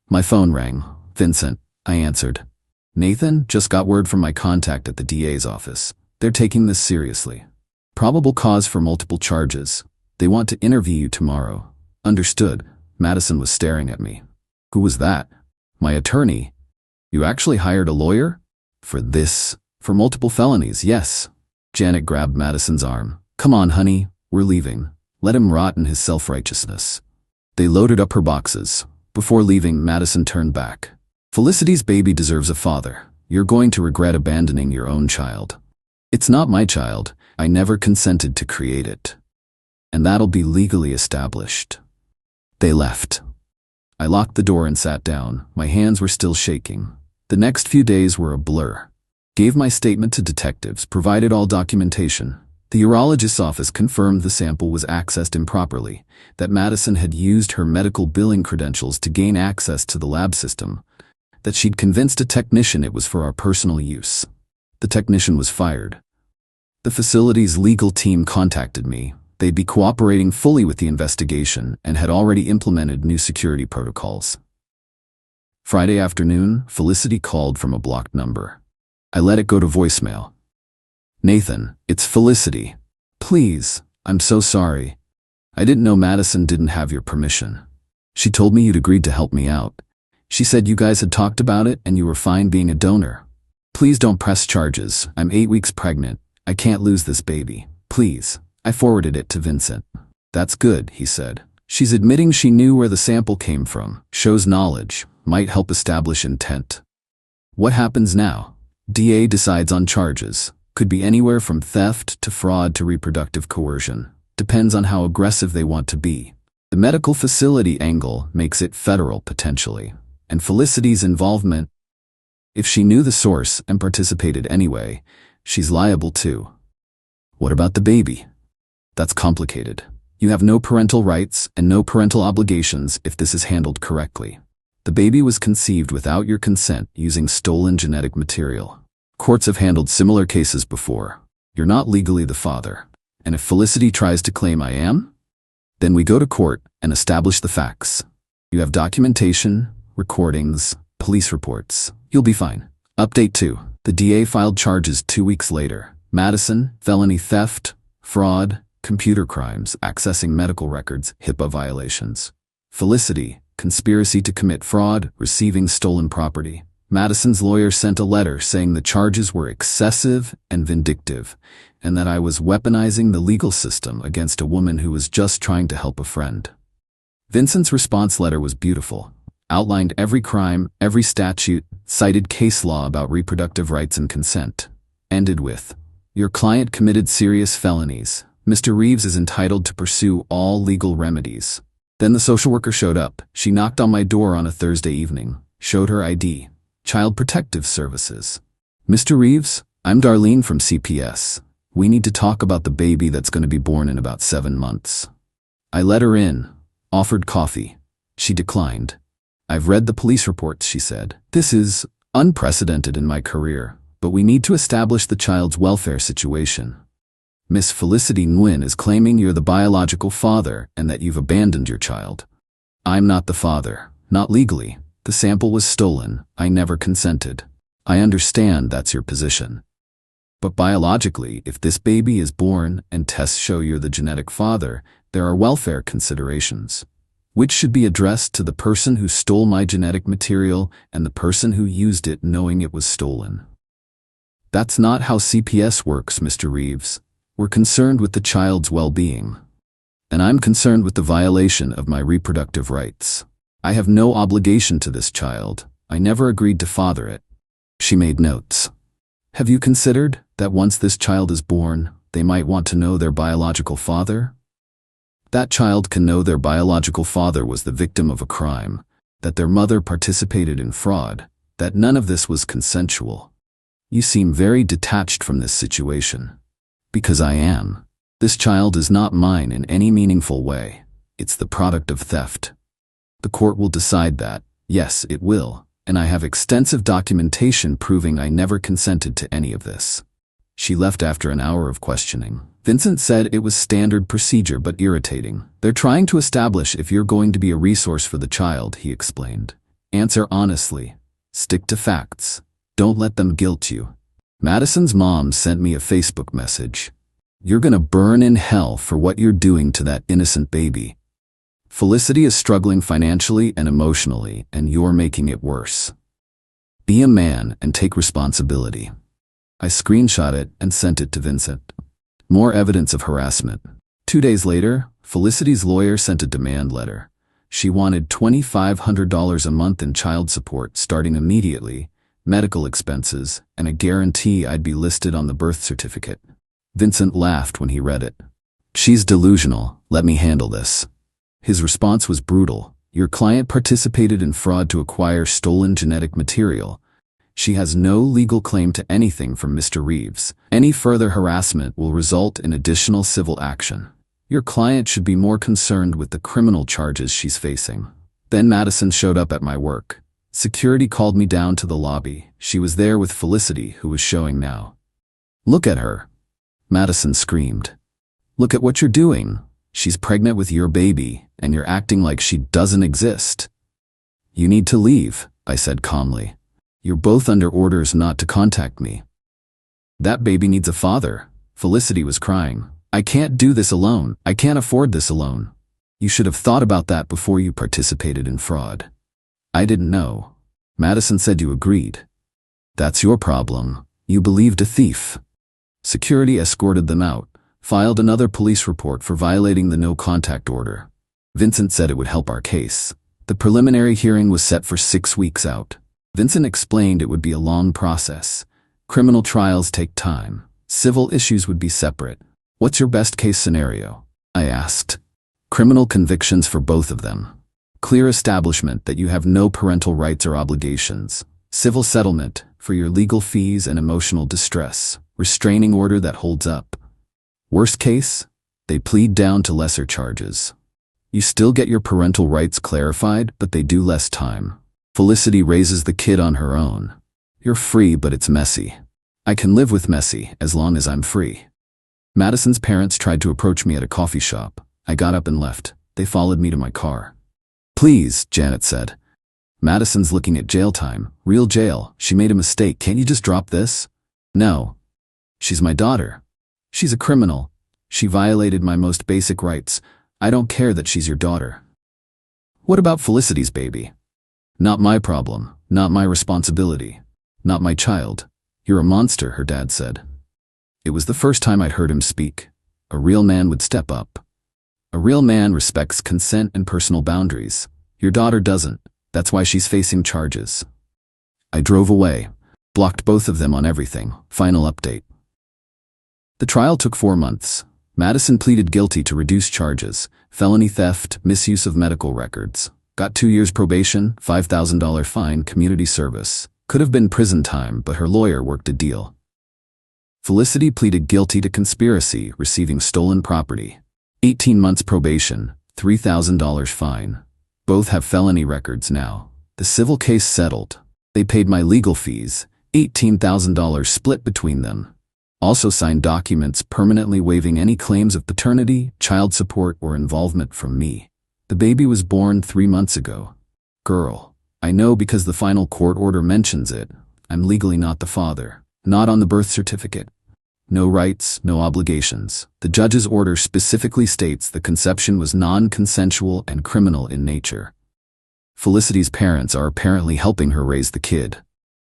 My phone rang. Vincent, I answered. Nathan, just got word from my contact at the DA's office. They're taking this seriously. Probable cause for multiple charges. They want to interview you tomorrow. Understood. Madison was staring at me. Who was that? My attorney. You actually hired a lawyer? For this? For multiple felonies, yes. Janet grabbed Madison's arm. Come on, honey, we're leaving. Let him rot in his self-righteousness. They loaded up her boxes. Before leaving, Madison turned back. Felicity's baby deserves a father. You're going to regret abandoning your own child. It's not my child. I never consented to create it. And that'll be legally established. They left. I locked the door and sat down. My hands were still shaking. The next few days were a blur. Gave my statement to detectives, provided all documentation. The urologist's office confirmed the sample was accessed improperly, that Madison had used her medical billing credentials to gain access to the lab system, that she'd convinced a technician it was for our personal use. The technician was fired. The facility's legal team contacted me. They'd be cooperating fully with the investigation and had already implemented new security protocols. Friday afternoon, Felicity called from a blocked number. I let it go to voicemail. Nathan, it's Felicity. Please, I'm so sorry. I didn't know Madison didn't have your permission. She told me you'd agreed to help me out. She said you guys had talked about it and you were fine being a donor. Please don't press charges. I'm 8 weeks pregnant. I can't lose this baby. Please. I forwarded it to Vincent. That's good, he said. She's admitting she knew where the sample came from. Shows knowledge. Might help establish intent. What happens now? DA decides on charges. Could be anywhere from theft to fraud to reproductive coercion. Depends on how aggressive they want to be. The medical facility angle makes it federal potentially. And Felicity's involvement, if she knew the source and participated anyway, she's liable too. What about the baby? That's complicated. You have no parental rights and no parental obligations if this is handled correctly. The baby was conceived without your consent using stolen genetic material. Courts have handled similar cases before. You're not legally the father. And if Felicity tries to claim I am, then we go to court and establish the facts. You have documentation, recordings, police reports. You'll be fine. Update 2. The DA filed charges 2 weeks later. Madison, felony theft, fraud, computer crimes, accessing medical records, HIPAA violations. Felicity, conspiracy to commit fraud, receiving stolen property. Madison's lawyer sent a letter saying the charges were excessive and vindictive, and that I was weaponizing the legal system against a woman who was just trying to help a friend. Vincent's response letter was beautiful. Outlined every crime, every statute, cited case law about reproductive rights and consent. Ended with, your client committed serious felonies. Mr. Reeves is entitled to pursue all legal remedies. Then the social worker showed up. She knocked on my door on a Thursday evening, showed her ID, Child Protective Services. Mr. Reeves, I'm Darlene from CPS. We need to talk about the baby that's going to be born in about 7 months. I let her in, offered coffee. She declined. I've read the police reports, she said. This is unprecedented in my career, but we need to establish the child's welfare situation. Miss Felicity Nguyen is claiming you're the biological father and that you've abandoned your child. I'm not the father, not legally. The sample was stolen. I never consented. I understand that's your position. But biologically, if this baby is born and tests show you're the genetic father, there are welfare considerations, which should be addressed to the person who stole my genetic material and the person who used it knowing it was stolen. That's not how CPS works, Mr. Reeves. We're concerned with the child's well-being. And I'm concerned with the violation of my reproductive rights. I have no obligation to this child. I never agreed to father it. She made notes. Have you considered that once this child is born, they might want to know their biological father? That child can know their biological father was the victim of a crime, that their mother participated in fraud, that none of this was consensual. You seem very detached from this situation. Because I am. This child is not mine in any meaningful way. It's the product of theft. The court will decide that. Yes, it will. and I have extensive documentation proving I never consented to any of this." She left after an hour of questioning. Vincent said it was standard procedure but irritating. "They're trying to establish if you're going to be a resource for the child," he explained. "Answer honestly. Stick to facts. Don't let them guilt you." Madison's mom sent me a Facebook message. "You're gonna burn in hell for what you're doing to that innocent baby. Felicity is struggling financially and emotionally, and you're making it worse. Be a man and take responsibility." I screenshot it and sent it to Vincent. More evidence of harassment. 2 days later, Felicity's lawyer sent a demand letter. She wanted $2,500 a month in child support starting immediately, medical expenses, and a guarantee I'd be listed on the birth certificate. Vincent laughed when he read it. "She's delusional. Let me handle this." His response was brutal. "Your client participated in fraud to acquire stolen genetic material. She has no legal claim to anything from Mr. Reeves. Any further harassment will result in additional civil action. Your client should be more concerned with the criminal charges she's facing." Then Madison showed up at my work. Security called me down to the lobby. She was there with Felicity, who was showing now. "Look at her," Madison screamed. "Look at what you're doing. She's pregnant with your baby, and you're acting like she doesn't exist." "You need to leave," I said calmly. "You're both under orders not to contact me." "That baby needs a father." Felicity was crying. "I can't do this alone. I can't afford this alone. You should have thought about that before you participated in fraud." "I didn't know." "Madison said you agreed." "That's your problem. You believed a thief." Security escorted them out, filed another police report for violating the no-contact order. Vincent said it would help our case. The preliminary hearing was set for 6 weeks out. Vincent explained it would be a long process. Criminal trials take time. Civil issues would be separate. "What's your best-case scenario?" I asked. "Criminal convictions for both of them. Clear establishment that you have no parental rights or obligations. Civil settlement for your legal fees and emotional distress. Restraining order that holds up. Worst case, they plead down to lesser charges. You still get your parental rights clarified, but they do less time. Felicity raises the kid on her own. You're free, but it's messy. I can live with messy as long as I'm free." Madison's parents tried to approach me at a coffee shop. I got up and left. They followed me to my car. "Please," Janet said. "Madison's looking at jail time. Real jail. She made a mistake. Can't you just drop this?" "No. She's my daughter. She's a criminal. She violated my most basic rights. I don't care that she's your daughter." "What about Felicity's baby?" "Not my problem. Not my responsibility. Not my child." "You're a monster," her dad said. It was the first time I'd heard him speak. A real man would step up. A real man respects consent and personal boundaries. Your daughter doesn't. That's why she's facing charges. I drove away, blocked both of them on everything. Final update. The trial took 4 months. Madison pleaded guilty to reduced charges, felony theft, misuse of medical records. Got 2 years probation, $5,000 fine, community service. Could have been prison time, but her lawyer worked a deal. Felicity pleaded guilty to conspiracy, receiving stolen property. 18 months probation, $3,000 fine. Both have felony records now. The civil case settled. They paid my legal fees, $18,000 split between them. Also signed documents permanently waiving any claims of paternity, child support, or involvement from me. The baby was born 3 months ago. Girl. I know because the final court order mentions it. I'm legally not the father. Not on the birth certificate. No rights, no obligations. The judge's order specifically states the conception was non-consensual and criminal in nature. Felicity's parents are apparently helping her raise the kid.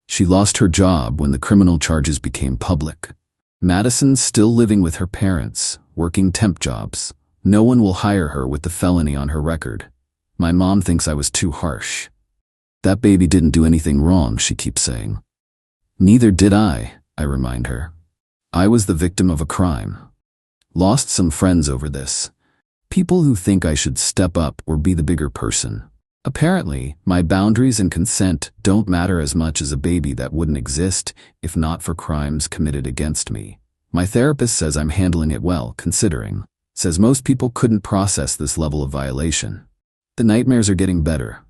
She lost her job when the criminal charges became public. Madison's still living with her parents, working temp jobs. No one will hire her with the felony on her record. My mom thinks I was too harsh. That baby didn't do anything wrong, she keeps saying. Neither did I remind her. I was the victim of a crime. Lost some friends over this. People who think I should step up or be the bigger person. Apparently, my boundaries and consent don't matter as much as a baby that wouldn't exist if not for crimes committed against me. My therapist says I'm handling it well, considering. Says most people couldn't process this level of violation. The nightmares are getting better.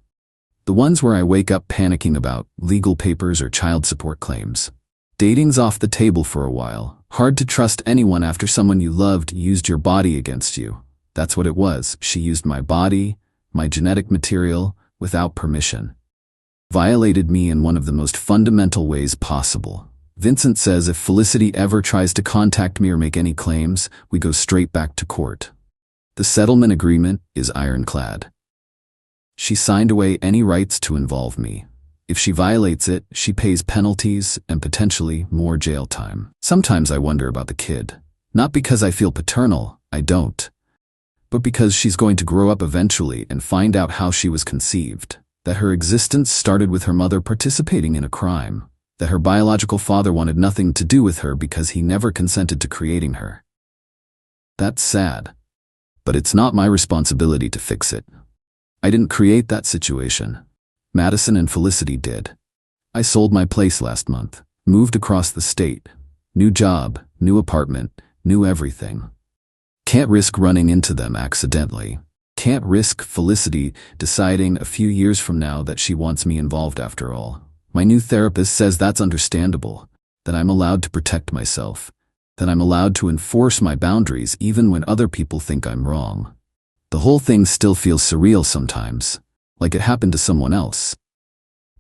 The ones where I wake up panicking about legal papers or child support claims. Dating's off the table for a while. Hard to trust anyone after someone you loved used your body against you. That's what it was. She used my body, my genetic material, without permission. Violated me in one of the most fundamental ways possible. Vincent says if Felicity ever tries to contact me or make any claims, we go straight back to court. The settlement agreement is ironclad. She signed away any rights to involve me. If she violates it, she pays penalties and potentially more jail time. Sometimes I wonder about the kid. Not because I feel paternal, I don't. But because she's going to grow up eventually and find out how she was conceived. That her existence started with her mother participating in a crime. That her biological father wanted nothing to do with her because he never consented to creating her. That's sad. But it's not my responsibility to fix it. I didn't create that situation. Madison and Felicity did. I sold my place last month, moved across the state. New job, new apartment, new everything. Can't risk running into them accidentally. Can't risk Felicity deciding a few years from now that she wants me involved after all. My new therapist says that's understandable, that I'm allowed to protect myself, that I'm allowed to enforce my boundaries even when other people think I'm wrong. The whole thing still feels surreal sometimes, like it happened to someone else.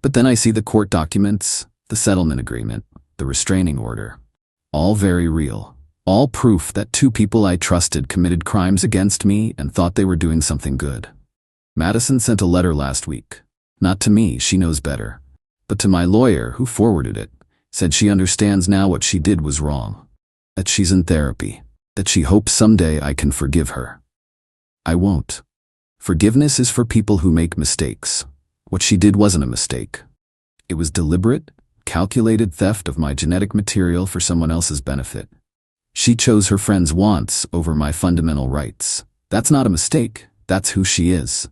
But then I see the court documents, the settlement agreement, the restraining order. All very real. All proof that two people I trusted committed crimes against me and thought they were doing something good. Madison sent a letter last week. Not to me, she knows better. But to my lawyer, who forwarded it, said she understands now what she did was wrong. That she's in therapy. That she hopes someday I can forgive her. I won't. Forgiveness is for people who make mistakes. What she did wasn't a mistake. It was deliberate, calculated theft of my genetic material for someone else's benefit. She chose her friends' wants over my fundamental rights. That's not a mistake. That's who she is.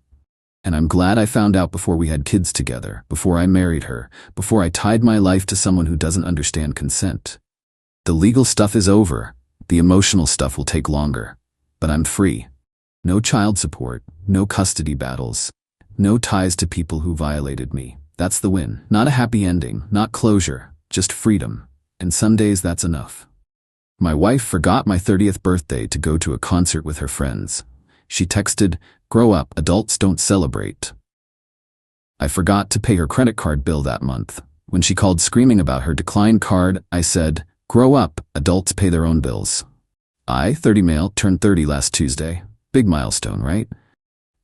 And I'm glad I found out before we had kids together, before I married her, before I tied my life to someone who doesn't understand consent. The legal stuff is over. The emotional stuff will take longer. But I'm free. No child support, no custody battles, no ties to people who violated me. That's the win. Not a happy ending, not closure, just freedom. And some days that's enough. My wife forgot my 30th birthday to go to a concert with her friends. She texted, "Grow up, adults don't celebrate." I forgot to pay her credit card bill that month. When she called screaming about her declined card, I said, "Grow up, adults pay their own bills." I, 30 male, turned 30 last Tuesday. Big milestone, right?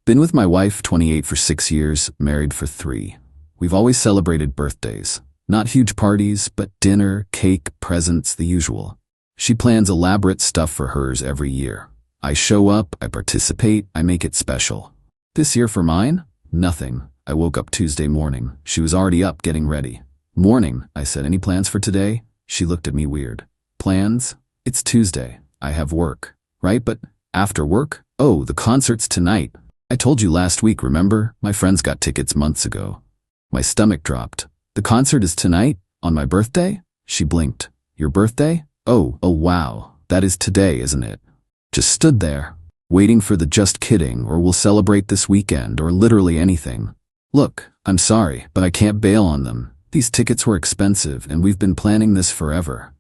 Been with my wife, 28, for 6 years, married for 3. We've always celebrated birthdays. Not huge parties, but dinner, cake, presents, the usual. She plans elaborate stuff for hers every year. I show up, I participate, I make it special. This year for mine? Nothing. I woke up Tuesday morning. She was already up getting ready. "Morning," I said, "any plans for today?" She looked at me weird. "Plans? It's Tuesday. I have work." "Right, but after work? Oh, the concert's tonight. I told you last week, remember? My friends got tickets months ago." My stomach dropped. "The concert is tonight? On my birthday?" She blinked. "Your birthday? Oh wow, that is today, isn't it?" Just stood there, waiting for the "just kidding" or "we'll celebrate this weekend" or literally anything. "Look, I'm sorry, but I can't bail on them. These tickets were expensive and we've been planning this forever."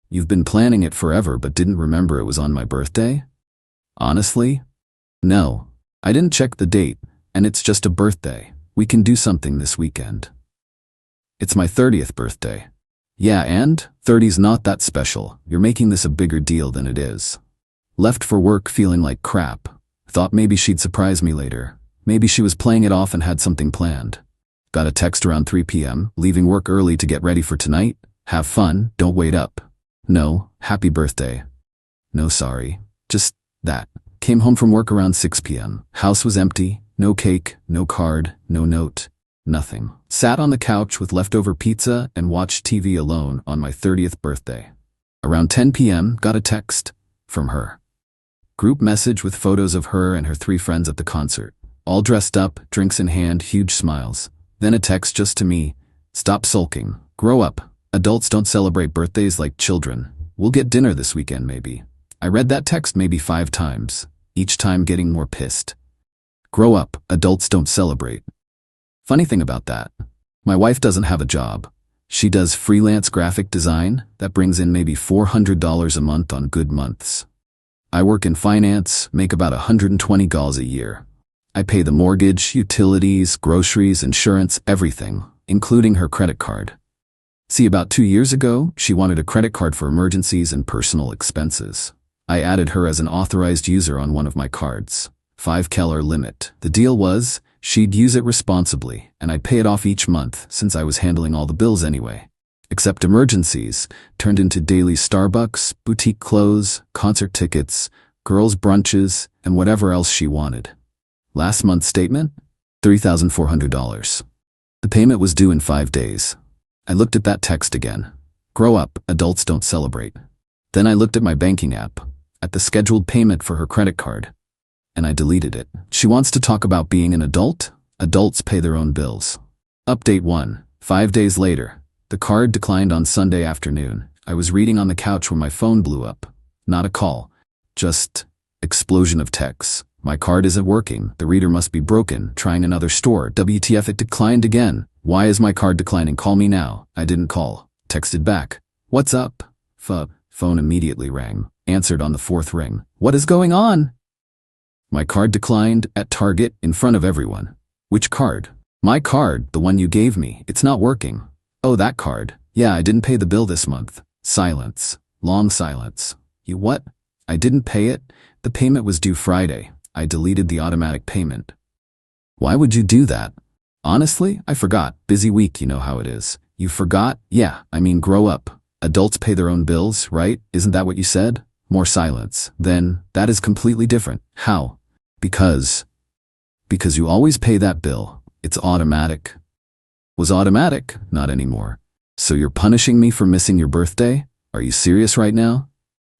"You've been planning it forever but didn't remember it was on my birthday?" "Honestly? No. I didn't check the date, and it's just a birthday. We can do something this weekend." "It's my 30th birthday." "Yeah, and 30's not that special. You're making this a bigger deal than it is." Left for work feeling like crap. Thought maybe she'd surprise me later. Maybe she was playing it off and had something planned. Got a text around 3 p.m, leaving work early to get ready for tonight. "Have fun, don't wait up." No, "Happy birthday." No, sorry. Just that. Came home from work around 6 p.m. House was empty. No cake, no card, no note, nothing. Sat on the couch with leftover pizza and watched TV alone on my 30th birthday. Around 10 p.m, got a text from her. Group message with photos of her and her 3 friends at the concert. All dressed up, drinks in hand, huge smiles. Then a text just to me. "Stop sulking. Grow up. Adults don't celebrate birthdays like children. We'll get dinner this weekend maybe." I read that text maybe 5 times, each time getting more pissed. Grow up, adults don't celebrate. Funny thing about that, my wife doesn't have a job. She does freelance graphic design that brings in maybe $400 a month on good months. I work in finance, make about $120 a year. I pay the mortgage, utilities, groceries, insurance, everything, including her credit card. See, about 2 years ago, she wanted a credit card for emergencies and personal expenses. I added her as an authorized user on one of my cards. $5 limit. The deal was, she'd use it responsibly, and I'd pay it off each month since I was handling all the bills anyway. Except emergencies turned into daily Starbucks, boutique clothes, concert tickets, girls' brunches, and whatever else she wanted. Last month's statement? $3,400. The payment was due in 5 days. I looked at that text again. Grow up, adults don't celebrate. Then I looked at my banking app, at the scheduled payment for her credit card, and I deleted it. She wants to talk about being an adult? Adults pay their own bills. Update 1. 5 days later. The card declined on Sunday afternoon. I was reading on the couch when my phone blew up. Not a call. Just explosion of texts. My card isn't working. The reader must be broken. Trying another store. WTF, it declined again. Why is my card declining? Call me now. I didn't call. Texted back. What's up? Phone immediately rang. Answered on the 4th ring. What is going on? My card declined at Target in front of everyone. Which card? My card, the one you gave me. It's not working. Oh, that card. Yeah, I didn't pay the bill this month. Silence. Long silence. You what? I didn't pay it? The payment was due Friday. I deleted the automatic payment. Why would you do that? Honestly, I forgot. Busy week, you know how it is. You forgot? Yeah, I mean grow up. Adults pay their own bills, right? Isn't that what you said? More silence. Then, that is completely different. How? Because you always pay that bill. It's automatic. Was automatic, not anymore. So you're punishing me for missing your birthday? Are you serious right now?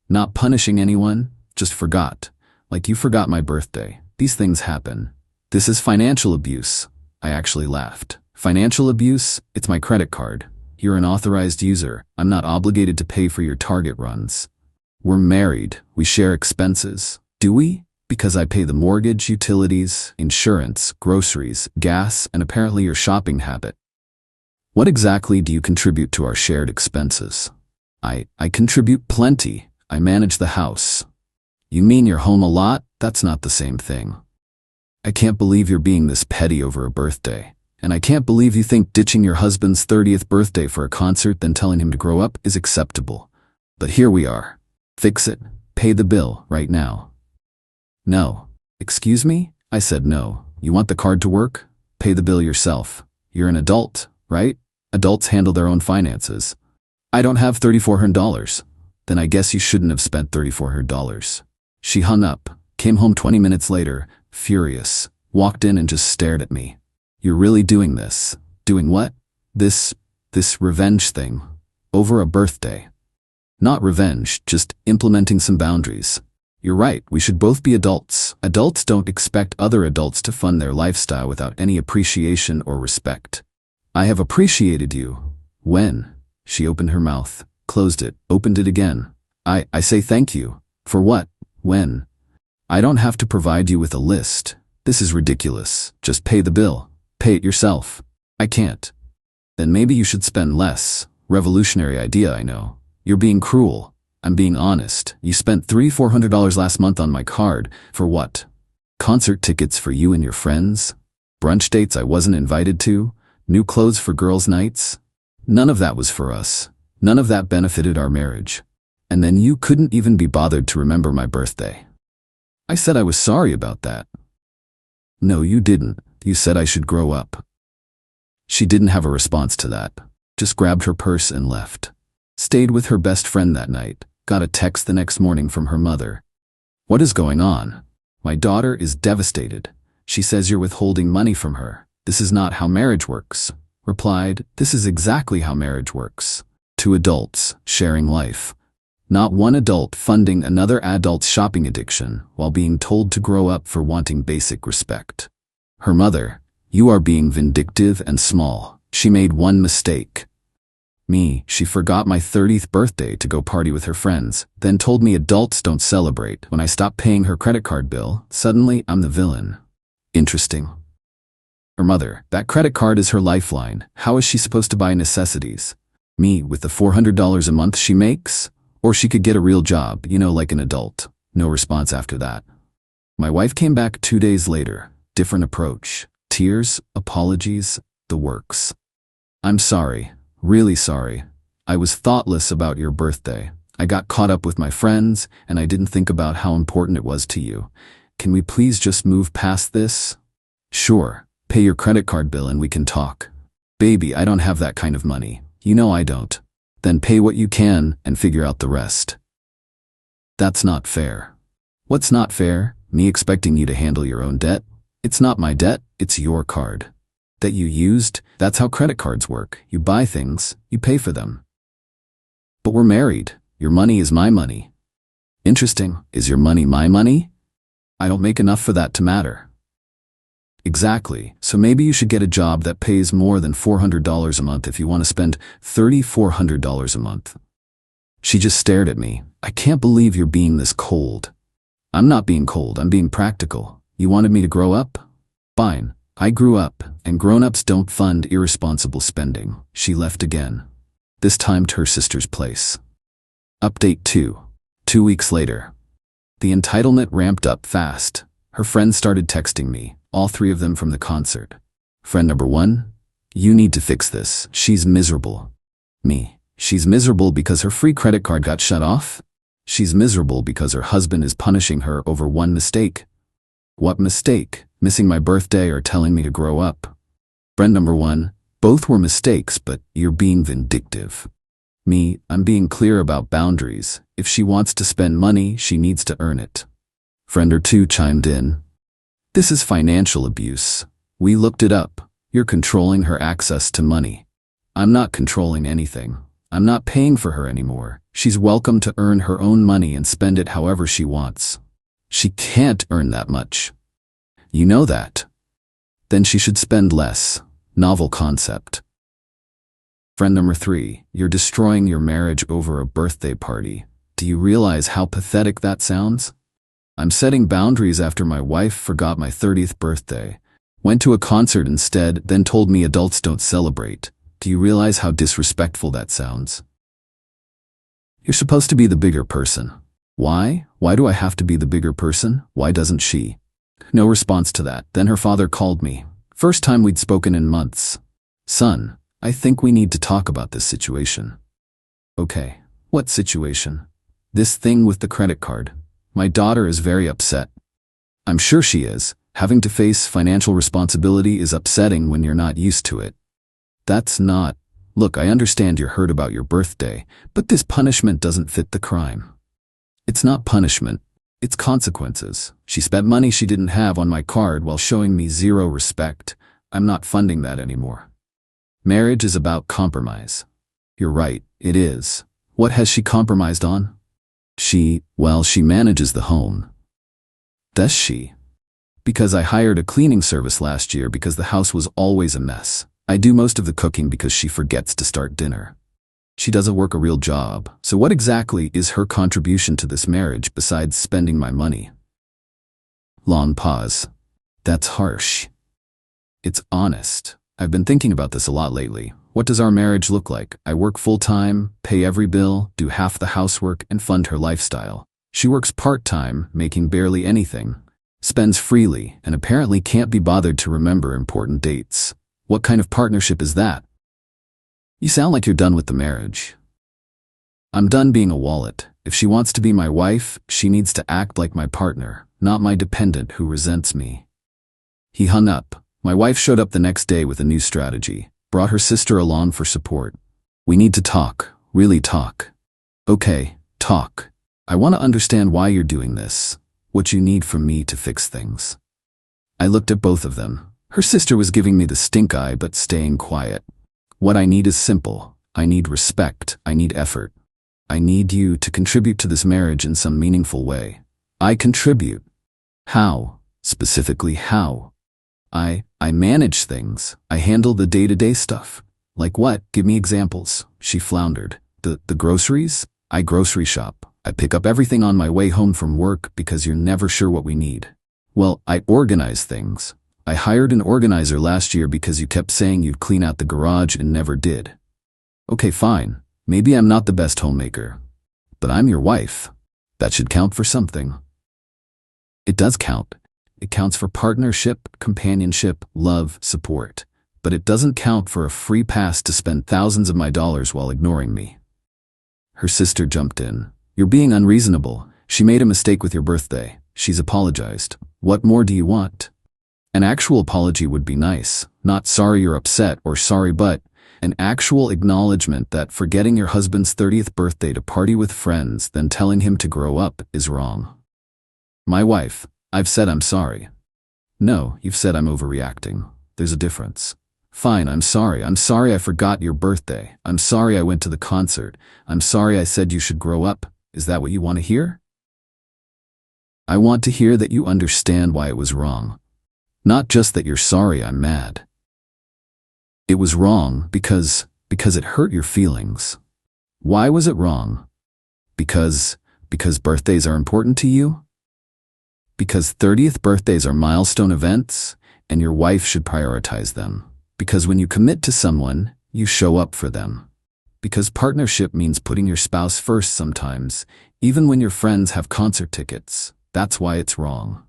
Not punishing anyone, just forgot. Like you forgot my birthday. These things happen. This is financial abuse. I actually laughed. Financial abuse? It's my credit card. You're an authorized user. I'm not obligated to pay for your Target runs. We're married. We share expenses. Do we? Because I pay the mortgage, utilities, insurance, groceries, gas, and apparently your shopping habit. What exactly do you contribute to our shared expenses? I contribute plenty. I manage the house. You mean you're home a lot? That's not the same thing. I can't believe you're being this petty over a birthday. And I can't believe you think ditching your husband's 30th birthday for a concert then telling him to grow up is acceptable. But here we are. Fix it. Pay the bill right now. No. Excuse me? I said no. You want the card to work? Pay the bill yourself. You're an adult, right? Adults handle their own finances. I don't have $3,400. Then I guess you shouldn't have spent $3,400. She hung up, came home 20 minutes later, furious, walked in and just stared at me. You're really doing this? Doing what? This revenge thing. Over a birthday. Not revenge, just implementing some boundaries. You're right, we should both be adults. Adults don't expect other adults to fund their lifestyle without any appreciation or respect. I have appreciated you. When? She opened her mouth, closed it, opened it again. I say thank you. For what? When? I don't have to provide you with a list. This is ridiculous. Just pay the bill. Pay it yourself. I can't. Then maybe you should spend less. Revolutionary idea, I know. You're being cruel. I'm being honest. You spent $300-400 last month on my card. For what? Concert tickets for you and your friends? Brunch dates I wasn't invited to? New clothes for girls' nights? None of that was for us. None of that benefited our marriage. And then you couldn't even be bothered to remember my birthday. I said I was sorry about that. No, you didn't. You said I should grow up. She didn't have a response to that. Just grabbed her purse and left. Stayed with her best friend that night. Got a text the next morning from her mother. What is going on? My daughter is devastated. She says you're withholding money from her. This is not how marriage works. Replied, this is exactly how marriage works. Two adults sharing life. Not one adult funding another adult's shopping addiction while being told to grow up for wanting basic respect. Her mother, you are being vindictive and small. She made one mistake. Me, she forgot my 30th birthday to go party with her friends, then told me adults don't celebrate. When I stopped paying her credit card bill, suddenly I'm the villain. Interesting. Her mother. That credit card is her lifeline. How is she supposed to buy necessities? Me, with the $400 a month she makes? Or she could get a real job, like an adult. No response after that. My wife came back 2 days later. Different approach. Tears, apologies, the works. I'm sorry. Really sorry. I was thoughtless about your birthday. I got caught up with my friends, and I didn't think about how important it was to you. Can we please just move past this? Sure. Pay your credit card bill and we can talk. Baby, I don't have that kind of money. You know I don't. Then pay what you can and figure out the rest. That's not fair. What's not fair? Me expecting you to handle your own debt? It's not my debt, it's your card. That you used, that's how credit cards work. You buy things, you pay for them. But we're married. Your money is my money. Interesting. Is your money my money? I don't make enough for that to matter. Exactly. So maybe you should get a job that pays more than $400 a month if you want to spend $3,400 a month. She just stared at me. I can't believe you're being this cold. I'm not being cold, I'm being practical. You wanted me to grow up? Fine. I grew up, and grown-ups don't fund irresponsible spending. She left again. This time to her sister's place. Update 2. 2 weeks later. The entitlement ramped up fast. Her friends started texting me, all 3 of them from the concert. Friend number 1, you need to fix this. She's miserable. Me. She's miserable because her free credit card got shut off? She's miserable because her husband is punishing her over one mistake. What mistake? Missing my birthday or telling me to grow up? Friend number 1, both were mistakes, but you're being vindictive. Me, I'm being clear about boundaries. If she wants to spend money, she needs to earn it. Friend or 2 chimed in. This is financial abuse. We looked it up. You're controlling her access to money. I'm not controlling anything. I'm not paying for her anymore. She's welcome to earn her own money and spend it however she wants. She can't earn that much. You know that. Then she should spend less. Novel concept. Friend number 3, you're destroying your marriage over a birthday party. Do you realize how pathetic that sounds? I'm setting boundaries after my wife forgot my 30th birthday, went to a concert instead, then told me adults don't celebrate. Do you realize how disrespectful that sounds? You're supposed to be the bigger person. Why? Why do I have to be the bigger person? Why doesn't she? No response to that. Then her father called me. First time we'd spoken in months. Son, I think we need to talk about this situation. Okay. What situation? This thing with the credit card. My daughter is very upset. I'm sure she is. Having to face financial responsibility is upsetting when you're not used to it. That's not... Look, I understand you're hurt about your birthday, but this punishment doesn't fit the crime. It's not punishment. It's consequences. She spent money she didn't have on my card while showing me zero respect. I'm not funding that anymore. Marriage is about compromise. You're right, it is. What has she compromised on? She manages the home. Does she? Because I hired a cleaning service last year because the house was always a mess. I do most of the cooking because she forgets to start dinner. She doesn't work a real job, so what exactly is her contribution to this marriage besides spending my money? Long pause. That's harsh. It's honest. I've been thinking about this a lot lately. What does our marriage look like? I work full-time, pay every bill, do half the housework, and fund her lifestyle. She works part-time, making barely anything, spends freely, and apparently can't be bothered to remember important dates. What kind of partnership is that? You sound like you're done with the marriage. I'm done being a wallet. If she wants to be my wife, she needs to act like my partner, not my dependent who resents me. He hung up. My wife showed up the next day with a new strategy, brought her sister along for support. We need to talk, really talk. Okay, talk. I want to understand why you're doing this, what you need from me to fix things. I looked at both of them. Her sister was giving me the stink eye but staying quiet. What I need is simple. I need respect. I need effort. I need you to contribute to this marriage in some meaningful way. I contribute. How? Specifically how? I manage things. I handle the day-to-day stuff. Like what? Give me examples. She floundered. The groceries? I grocery shop. I pick up everything on my way home from work because you're never sure what we need. Well, I organize things. I hired an organizer last year because you kept saying you'd clean out the garage and never did. Okay, fine. Maybe I'm not the best homemaker. But I'm your wife. That should count for something. It does count. It counts for partnership, companionship, love, support. But it doesn't count for a free pass to spend thousands of my dollars while ignoring me. Her sister jumped in. You're being unreasonable. She made a mistake with your birthday. She's apologized. What more do you want? An actual apology would be nice. Not sorry you're upset or sorry but an actual acknowledgement that forgetting your husband's 30th birthday to party with friends, then telling him to grow up, is wrong. My wife, I've said I'm sorry. No, you've said I'm overreacting. There's a difference. Fine, I'm sorry. I'm sorry I forgot your birthday. I'm sorry I went to the concert. I'm sorry I said you should grow up. Is that what you want to hear? I want to hear that you understand why it was wrong. Not just that you're sorry I'm mad. It was wrong because it hurt your feelings. Why was it wrong? Because birthdays are important to you? Because 30th birthdays are milestone events, and your wife should prioritize them. Because when you commit to someone, you show up for them. Because partnership means putting your spouse first sometimes, even when your friends have concert tickets. That's why it's wrong.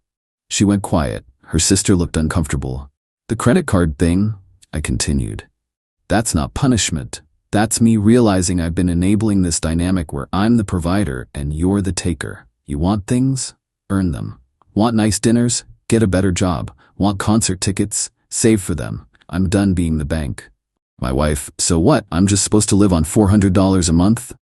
She went quiet. Her sister looked uncomfortable. The credit card thing, I continued. That's not punishment. That's me realizing I've been enabling this dynamic where I'm the provider and you're the taker. You want things? Earn them. Want nice dinners? Get a better job. Want concert tickets? Save for them. I'm done being the bank. My wife, so what? I'm just supposed to live on $400 a month?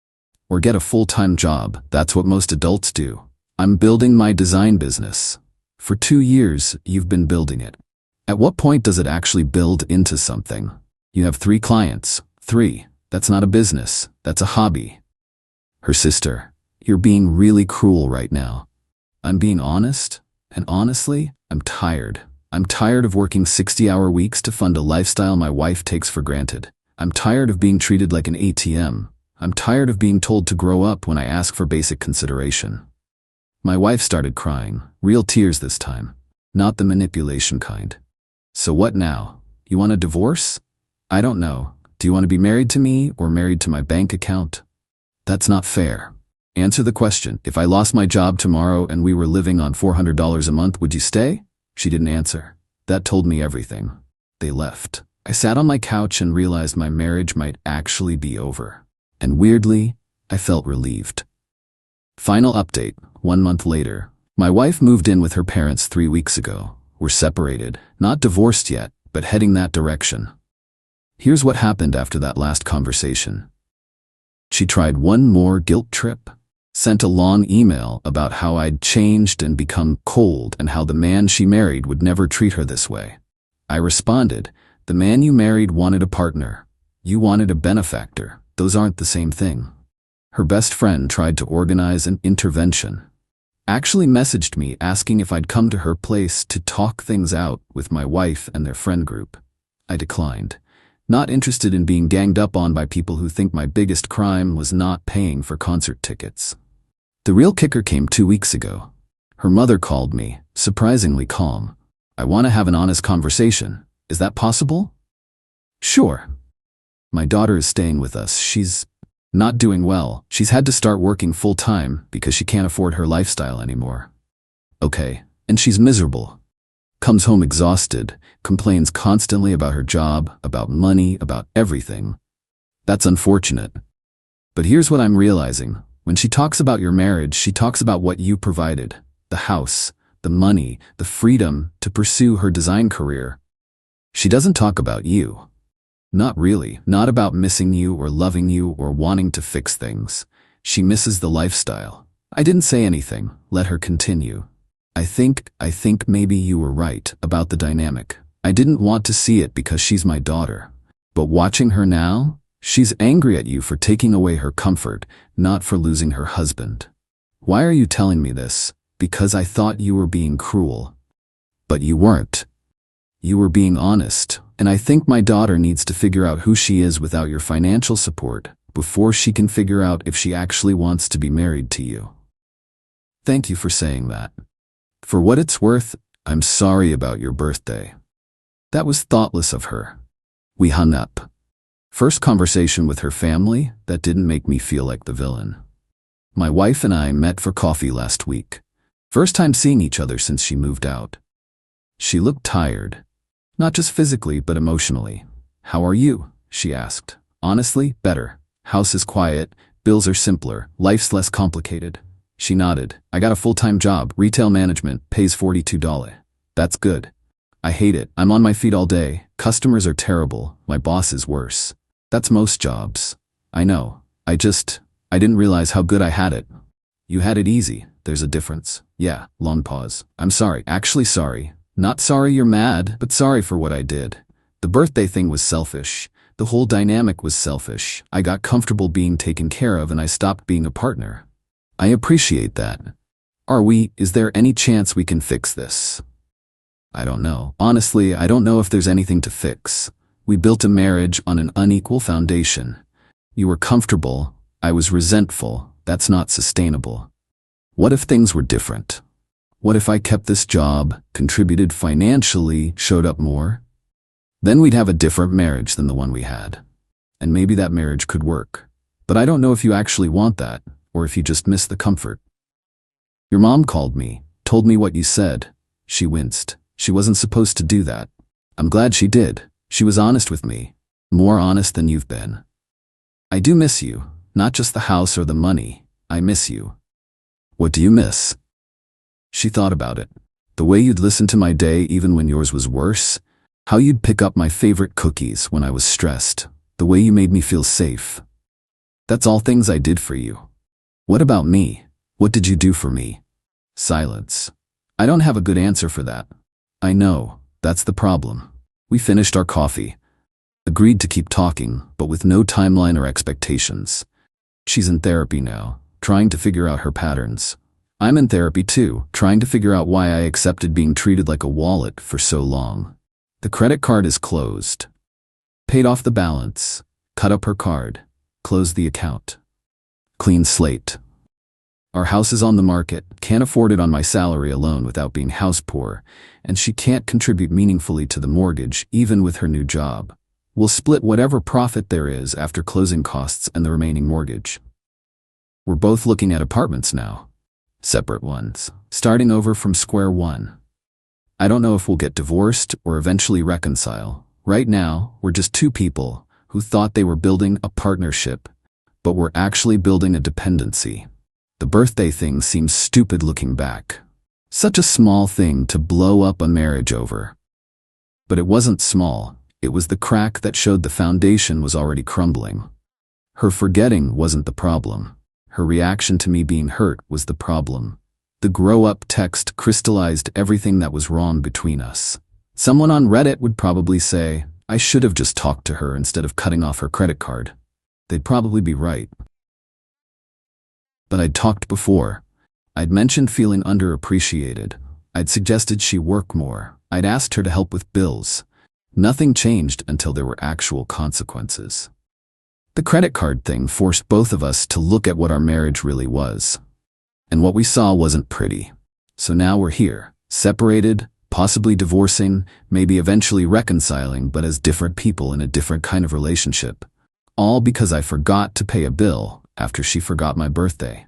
Or get a full-time job. That's what most adults do. I'm building my design business. For 2 years, you've been building it. At what point does it actually build into something? You have 3 clients. 3. That's not a business. That's a hobby. Her sister, you're being really cruel right now. I'm being honest, and honestly, I'm tired. I'm tired of working 60-hour weeks to fund a lifestyle my wife takes for granted. I'm tired of being treated like an ATM. I'm tired of being told to grow up when I ask for basic consideration. My wife started crying, real tears this time, not the manipulation kind. So what now? You want a divorce? I don't know. Do you want to be married to me or married to my bank account? That's not fair. Answer the question. If I lost my job tomorrow and we were living on $400 a month, would you stay? She didn't answer. That told me everything. They left. I sat on my couch and realized my marriage might actually be over. And weirdly, I felt relieved. Final update. 1 month later. My wife moved in with her parents 3 weeks ago. We're separated, not divorced yet, but heading that direction. Here's what happened after that last conversation. She tried one more guilt trip, sent a long email about how I'd changed and become cold and how the man she married would never treat her this way. I responded, the man you married wanted a partner. You wanted a benefactor. Those aren't the same thing. Her best friend tried to organize an intervention. Actually messaged me asking if I'd come to her place to talk things out with my wife and their friend group. I declined. Not interested in being ganged up on by people who think my biggest crime was not paying for concert tickets. The real kicker came 2 weeks ago. Her mother called me, surprisingly calm. I want to have an honest conversation. Is that possible? Sure. My daughter is staying with us. She's not doing well. She's had to start working full-time because she can't afford her lifestyle anymore. Okay, and she's miserable. Comes home exhausted, complains constantly about her job, about money, about everything. That's unfortunate. But here's what I'm realizing. When she talks about your marriage, she talks about what you provided. The house, the money, the freedom to pursue her design career. She doesn't talk about you. Not really. Not about missing you or loving you or wanting to fix things. She misses the lifestyle. I didn't say anything. Let her continue. I think maybe you were right about the dynamic. I didn't want to see it because she's my daughter. But watching her now, she's angry at you for taking away her comfort, not for losing her husband. Why are you telling me this? Because I thought you were being cruel. But you weren't. You were being honest, and I think my daughter needs to figure out who she is without your financial support before she can figure out if she actually wants to be married to you. Thank you for saying that. For what it's worth, I'm sorry about your birthday. That was thoughtless of her. We hung up. First conversation with her family, that didn't make me feel like the villain. My wife and I met for coffee last week. First time seeing each other since she moved out. She looked tired. Not just physically, but emotionally. "How are you?" she asked. "Honestly, better. House is quiet, bills are simpler, life's less complicated." She nodded. "I got a full-time job, retail management, pays $42. That's good. I hate it. I'm on my feet all day. Customers are terrible. My boss is worse. That's most jobs. I know. I didn't realize how good I had it." "You had it easy. There's a difference." "Yeah." Long pause. "I'm sorry. Actually sorry. Not sorry you're mad, but sorry for what I did. The birthday thing was selfish. The whole dynamic was selfish. I got comfortable being taken care of and I stopped being a partner. I appreciate that. Is there any chance we can fix this?" "I don't know. Honestly, I don't know if there's anything to fix. We built a marriage on an unequal foundation. You were comfortable. I was resentful. That's not sustainable. What if things were different? What if I kept this job, contributed financially, showed up more? Then we'd have a different marriage than the one we had. And maybe that marriage could work. But I don't know if you actually want that, or if you just miss the comfort." "Your mom called me, told me what you said." She winced. "She wasn't supposed to do that." "I'm glad she did. She was honest with me. More honest than you've been. I do miss you, not just the house or the money. I miss you." "What do you miss?" She thought about it. "The way you'd listen to my day even when yours was worse. How you'd pick up my favorite cookies when I was stressed. The way you made me feel safe. That's all things I did for you. What about me? What did you do for me?" Silence. "I don't have a good answer for that." "I know. That's the problem." We finished our coffee. Agreed to keep talking, but with no timeline or expectations. She's in therapy now, trying to figure out her patterns. I'm in therapy too, trying to figure out why I accepted being treated like a wallet for so long. The credit card is closed. Paid off the balance, cut up her card, closed the account. Clean slate. Our house is on the market, can't afford it on my salary alone without being house poor, and she can't contribute meaningfully to the mortgage even with her new job. We'll split whatever profit there is after closing costs and the remaining mortgage. We're both looking at apartments now. Separate ones, starting over from square one. I don't know if we'll get divorced or eventually reconcile. Right now, we're just two people who thought they were building a partnership, but we're actually building a dependency. The birthday thing seems stupid looking back. Such a small thing to blow up a marriage over. But it wasn't small, it was the crack that showed the foundation was already crumbling. Her forgetting wasn't the problem. Her reaction to me being hurt was the problem. The grow-up text crystallized everything that was wrong between us. Someone on Reddit would probably say, I should have just talked to her instead of cutting off her credit card. They'd probably be right. But I'd talked before. I'd mentioned feeling underappreciated. I'd suggested she work more. I'd asked her to help with bills. Nothing changed until there were actual consequences. The credit card thing forced both of us to look at what our marriage really was. And what we saw wasn't pretty. So now we're here, separated, possibly divorcing, maybe eventually reconciling, but as different people in a different kind of relationship. All because I forgot to pay a bill after she forgot my birthday.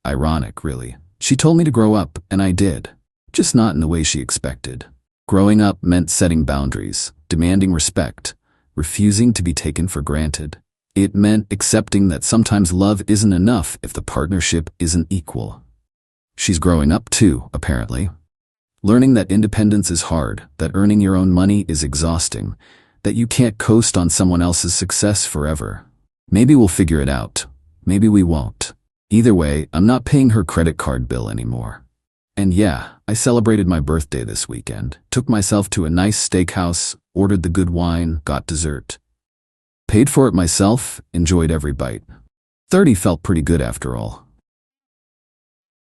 Ironic, really. She told me to grow up, and I did. Just not in the way she expected. Growing up meant setting boundaries, demanding respect, refusing to be taken for granted. It meant accepting that sometimes love isn't enough if the partnership isn't equal. She's growing up too, apparently. Learning that independence is hard, that earning your own money is exhausting, that you can't coast on someone else's success forever. Maybe we'll figure it out. Maybe we won't. Either way, I'm not paying her credit card bill anymore. And yeah, I celebrated my birthday this weekend. Took myself to a nice steakhouse, ordered the good wine, got dessert. Paid for it myself, enjoyed every bite. 30 felt pretty good after all.